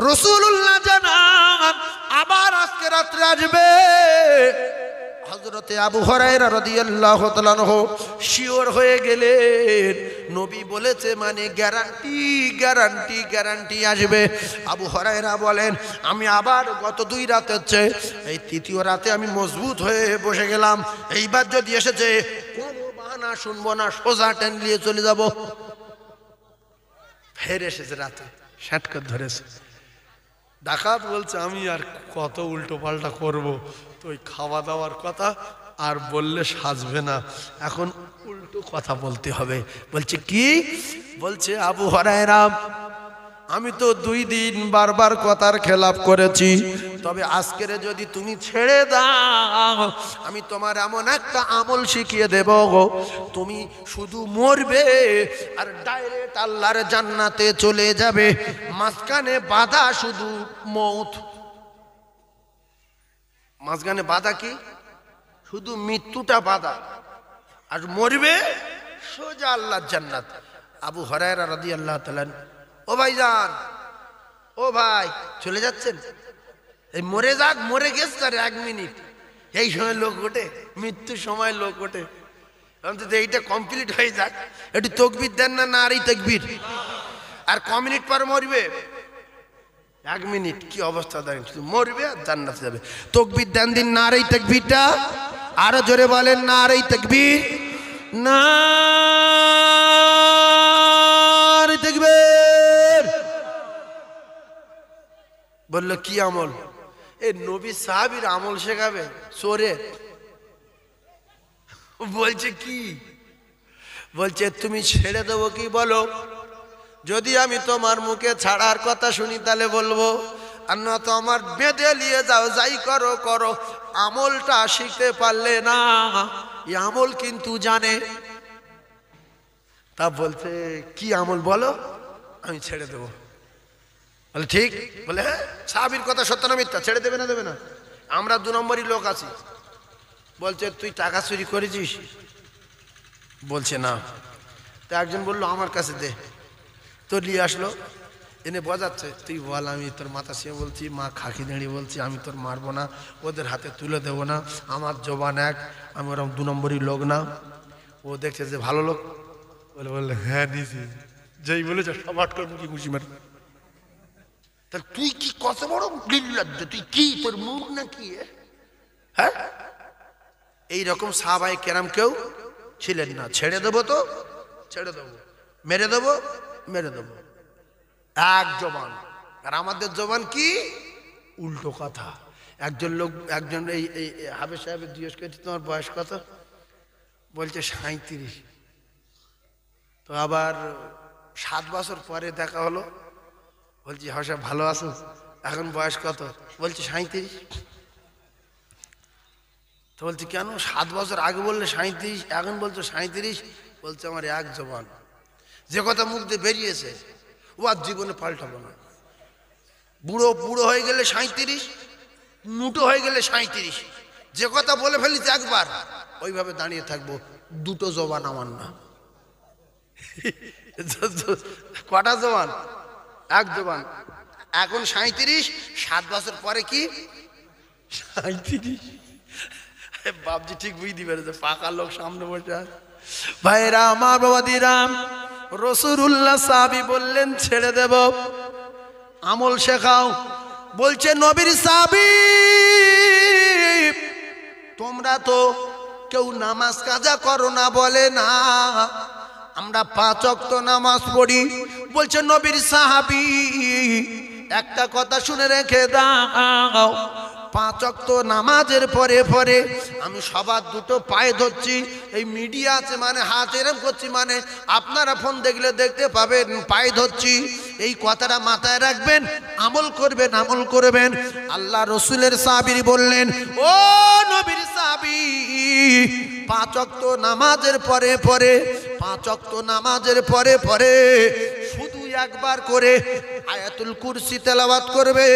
রাসূলুল্লাহ জানান আবার আজকে রাত্রে আসবে। হযরতে আবু হুরায়রা রাদিয়াল্লাহু তাআলা আনহু শিওর হয়ে গেলেন, নবী বলেছে মানে গ্যারান্টি গ্যারান্টি গ্যারান্টি আসবে। আবু হুরায়রা বলেন আমি আবার গত 2 রাত হচ্ছে, এই 3য় রাতে আমি মজবুত হয়ে বসে গেলাম, এইবার যদি এসেছে কোনো বাহানা শুনবো না, সোজা ট্রেন নিয়ে চলে যাব। ফের এসেছে রাতে, শাট করে ধরেছে। ডাকাত বলছে আমি আর কত উল্টো পাল্টা করবো, তো ওই খাওয়া দাওয়ার কথা আর বললে সাজবে না, এখন উল্টো কথা বলতে হবে। বলছে কি? বলছে আবু হুরায়রা আমি তো 2 দিন বারবার কথার খেলাপ করেছি, তবে আজকের যদি তুমি ছেড়ে দাও আমি তোমার এমন একটা আমল শিখিয়ে দেব, তুমি শুধু মরবে আর ডাইরেক্ট আল্লাহর জান্নাতে চলে যাবে, মাঝখানে বাধা শুধু মৌত। মাঝখানে বাধা কি? শুধু মৃত্যুটা বাধা, আর মরবে সোজা আল্লাহর জান্নাত। আবু হুরায়রা রাদিয়াল্লাহু তাআলা, ও ভাইজান, ও ভাই চলে যাচ্ছেন? এই মরে যাক, মরে গেছে তার 1 মিনিট, এই সময় লোক ওঠে, মৃত্যুর সময় লোক ওঠে, অন্তত এইটা কমপ্লিট হয়ে যাক, একটু তাকবীর দেন না, নারী তাকবীর। আর ক মিনিট পর মরবে? 1 মিনিট। কি অবস্থা দেখেন, শুধু মরবে আর জান্নাতে যাবে। তাকবীর দেন দিন, নারী তাকবীরটা আরো জোরে বলেন, নারী তাকবীর, নারী তাকবীর। বললো কি আমল? এই নবী সাহাবীর আমল শেখাবে চোরে? বলছে কি? বলছে তুমি ছেড়ে দেবো কি বলো? যদি আমি তোমার মুখে ছাড়ার কথা শুনি তাহলে বলবো, আর না তো আমার বেঁধে নিয়ে যাও, যাই করো করো, আমলটা শিখতে পারলে না, এই আমল কিন্তু জানে। তা বলছে কি আমল বলো, আমি ছেড়ে দেবো। বলে ঠিক? বলে হ্যাঁ, সাহাবীর কথা সত্য না মিথ্যা? ছেড়ে দেবে না দেবে না? আমরা 2 নম্বরই লোক আছি। বলছে তুই টাকা চুরি করেছিস? বলছে না। তা একজন বললো আমার কাছে দে, তো নিয়ে আসলো, এনে বোঝাচ্ছে, তুই বল আমি তোর মাথা ছুঁয়ে বলছি, মা খাকি দাঁড়িয়ে বলছি আমি তোর মারবো না, ওদের হাতে তুলে দেবো না, আমার জবান এক, আমি ওরকম 2 নম্বরই লোক না। ও দেখছে যে ভালো লোক, বলে হ্যাঁ নিছি, যেই বলেছে সবাট করে মুখে ঘুষি মার। তা তুই কি কত বড় নির্লজ্জ, তুই কি, তোর মুখ না কি? হ্যাঁ, এইরকম সাহাবায়ে কেরাম কেউ ছিলেন না। ছেড়ে দেবো তো ছেড়ে দেবো, মেরে দেবো মেরে দেবো, এক জবান। আর আমাদের জবান কি? উল্টো কথা। একজন লোক, একজন এই হাফেজ সাহেব জিজ্ঞেস করছে তোমার বয়স কত? বলছে 37। তো আবার 7 বছর পরে দেখা হলো, বলছি হাসা ভালো আছো, এখন বয়স কত? বলছি 37। তো বলছি কেন 7 বছর আগে বললে 37, এখন বলছো 37? বলছে আমার এক জবান, যে কথা মুখ দিয়ে বেরিয়েছে ও আর জীবনে পাল্টাবো না। বুড়ো বুড়ো হয়ে গেলে 37, মুটো হয়ে গেলে 37, যে কথা বলে ফেলিস একবার ওইভাবে দাঁড়িয়ে থাকবো। দুটো জবান আমার না। কটা জবান? এক জবান। এখন 37, 7 বছর পরে কি 37? বাপজি ঠিক বুঝতে পেরেছে, পাকা লোক সামনে বসে। ভাইরা আমার বাবাদিরাম, রাসূলুল্লাহ সাহাবী বললেন ছেড়ে দেব, আমল শেখাও। বলছে নবীর সাহাবী, তোমরা তো কেউ নামাজ কাজা করো না বলে না, আমরা 5 ওয়াক্ত নামাজ পড়ি। বলছে নবীর সাহাবী, একটা কথা শুনে রেখে দাও, 5 ওয়াক্ত নামাজের পরে পরে আমি সবার দুটো পায়ে ধরছি। এই মিডিয়া আছে মানে হাত এরম করছি, মানে আপনারা ফোন দেখলে দেখতে পাবেন পায়ে ধরছি। এই কথাটা মাথায় রাখবেন, আমল করবেন, আমল করবেন। আল্লাহ রসুলের সাহাবী বললেন, ও নবীর সাহাবী, 5 ওয়াক্ত নামাজের পরে পরে, 5 ওয়াক্ত নামাজের পরে পরে শুধু একবার করে আয়াতুল কুরসি তেলাওয়াত করবে,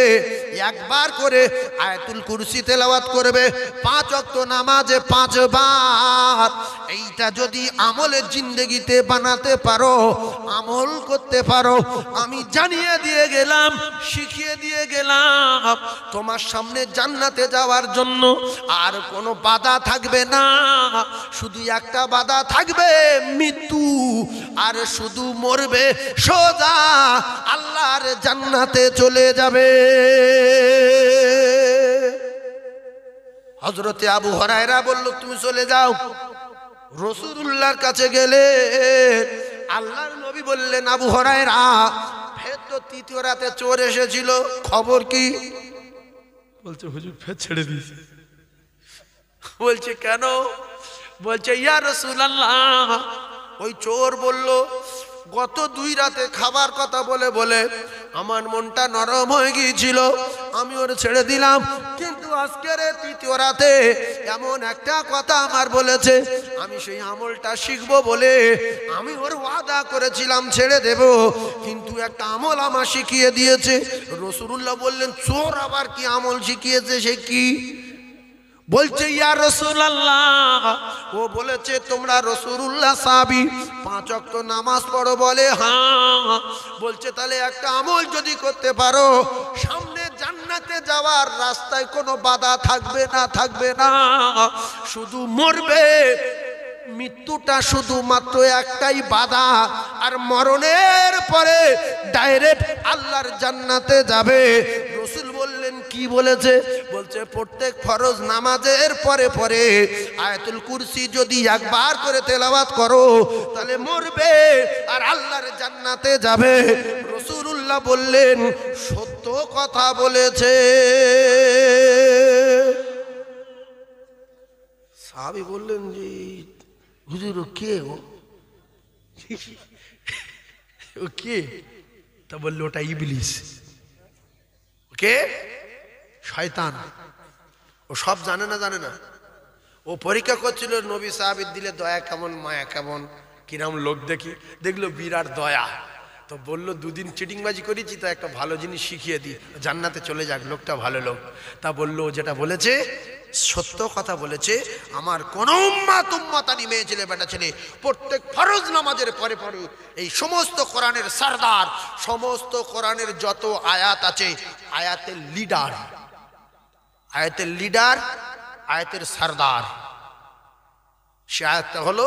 একবার করে আয়াতুল কুরসি তেলাওয়াত করবে 5 ওয়াক্ত নামাজে 5 বার। এইটা যদি আমলের জিন্দেগিতে বানাতে পারো, আমল করতে পারো, আমি জানিয়ে দিয়ে গেলাম, শিখিয়ে দিয়ে গেলাম, তোমার সামনে জান্নাতে যাওয়ার জন্য আর কোনো বাধা থাকবে না। শুধু একটা বাধা থাকবে, মৃত্যু। আর শুধু মরবে, সোজা আল্লাহর জান্নাতে চলে যাবে। হযরতে আবু হুরায়রা বলল, তুমি চলে যাও। রাসূলুল্লাহর কাছে গেলে আল্লাহর নবী বললেন, আবু হুরায়রা, ফের তো 3য় রাতে চোর এসেছিল, খবর কি? বলছে হুজুর ফের ছেড়ে দিয়েছে। বলছে কেন? বলছে ইয়া রাসূলুল্লাহ, ওই চোর বলল গত 2 রাতে খাবার কথা বলে বলে আমার মনটা নরম হয়ে গিয়েছিল, আমি ওর ছেড়ে দিলাম। কিন্তু আজকের 3য় রাতে এমন একটা কথা আমার বলেছে, আমি সেই আমলটা শিখবো বলে আমি ওর ওয়াদা করেছিলাম ছেড়ে দেব, কিন্তু একটা আমল আমার শিখিয়ে দিয়েছে। রাসূলুল্লাহ বললেন, চোর আবার কি আমল শিখিয়েছে, সে কি? বলছে ইয়া রাসূলুল্লাহ, ও বলেছে তোমরা রাসূলুল্লাহ সাহাবী 5 ওয়াক্ত নামাজ পড়ো বলে। হ্যাঁ। বলছে তাহলে একটা আমল যদি করতে পারো, সামনে জান্নাতে যাওয়ার রাস্তায় কোনো বাধা থাকবে না, থাকবে না, শুধু মরবে। মৃত্যুটা শুধুমাত্র একটাই বাধা, আর মরণের পরে ডাইরেক্ট আল্লাহর জান্নাতে যাবে। রাসূল বললেন কি বলেছে? বলছে প্রত্যেক ফরজ নামাজের পরে পরে আয়াতুল কুরসি যদি একবার করে তেলাওয়াত করো, তাহলে মরবে আর আল্লাহর জান্নাতে যাবে। রাসূলুল্লাহ বললেন, সত্য কথা বলেছে। সাহাবী বললেন, যে হুজুর কে ও কে? তা বললো ওটা ইবলিস। কে? শয়তান। ও সব জানে না, জানে না। ও পরীক্ষা করছিল নবী সাহাবীর দিলে দয়া কেমন, মায়া কেমন, কিরম লোক দেখি। দেখলো বিরাট দয়া, তো বললো 2 দিন চিটিংবাজি করেছি, তো একটা ভালো জিনিস শিখিয়ে দিই, জান্নাতে চলে যাক, লোকটা ভালো লোক। তা বললো যেটা বলেছে সত্য কথা বলেছে। আমার কোন উম্মতানি মেয়ে ছেলে বেটা ছেলে প্রত্যেক ফরজ নামাজের পরে পরে এই সমস্ত কোরআনের সরদার, সমস্ত কোরআনের যত আয়াত আছে, আয়াতের লিডার, আয়াতের লিডার, আয়াতের সরদার, সে আয়াতটা হলো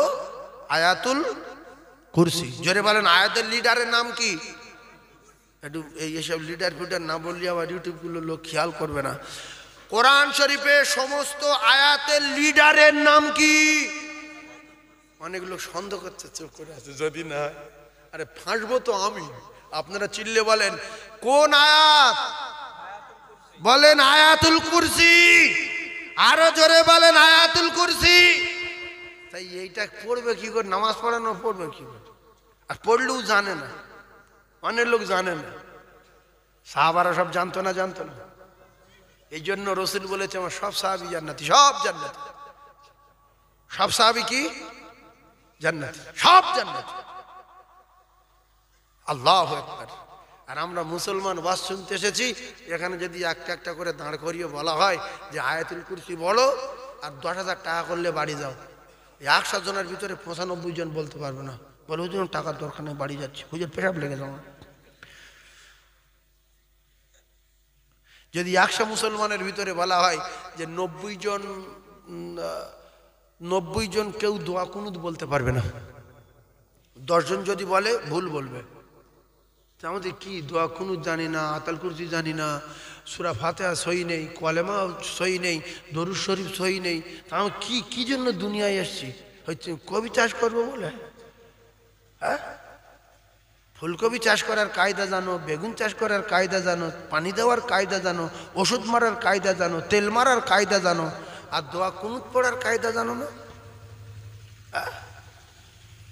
আয়াতুল কুরসি। জোরে বলেন, আয়াতের লিডারের নাম কি? একটু এইসব লিডার ফিডার না বললে আবার ইউটিউবগুলো লোক খেয়াল করবে না। কোরআন শরীফে সমস্ত আয়াতের লিডারের নাম কি? অনেক লোক সন্দেহ করছে, চুপ করে আছে, যদি না। আরে ফাঁসবো তো আমি। আপনারা চিল্লে বলেন কোন আয়াত? বলেন আয়াতুল কুরসি। আরো জোরে বলেন আয়াতুল কুরসি। তাই এইটা পড়বে কি করে? নামাজ পড়ানো পড়বে কি করে? আর পড়লেও জানে না, অনেক লোক জানে না। সাহাবারা সব জানতো না, জানতো না। এই জন্য রসুল বলেছে আমার সব সাহাবী জান্নাতি, সব জান্নাতি, সব সাহাবী কি জান্নাতি, সব জান্নাতি। আল্লাহু আকবার। আর আমরা মুসলমান ওয়াজ শুনতে এসেছি, এখানে যদি একটা একটা করে দাঁড় করিয়ে বলা হয় যে আয়াতুল কুরসি বলো আর 10,000 টাকা করলে বাড়ি যাও, 100 জনের ভিতরে 95 জন বলতে পারবে না, বলে হুজুর টাকার দরকার নেই, বাড়ি যাচ্ছি, হুজুর পেশাব লেগে যাও। যদি 100 মুসলমানের ভিতরে বলা হয় যে 90 জন কেউ দোয়া কুনুত বলতে পারবে না, 10 জন যদি বলে ভুল বলবে। আমাদের কি দোয়া কুনুত জানি না, আতাল কুরসি জানি না, সূরা ফাতিহা সহি নেই, কলেমা সহি নেই, দরুদ শরীফ সহি নেই, আমি কি জন্য দুনিয়ায় এসেছি? হচ্ছে কবি চাষ করবো বলে? হ্যাঁ, ফুলকপি চাষ করার কায়দা জানো, বেগুন চাষ করার কায়দা জানো, পানি দেওয়ার কায়দা জানো, ওষুধ মারার কায়দা জানো, তেল মারার কায়দা জানো, আর দোয়া কুনুত পড়ার কায়দা জানো না?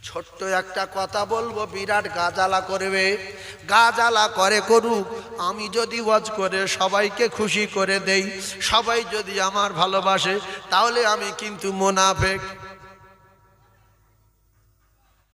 ছোট্ট একটা কথা বলবো, বিরাট গাজালা করবে, গাজালা করে করুক, আমি যদি ওয়াজ করে সবাইকে খুশি করে দেই, সবাই যদি আমার ভালোবাসে, তাহলে আমি কিন্তু মুনাফিক।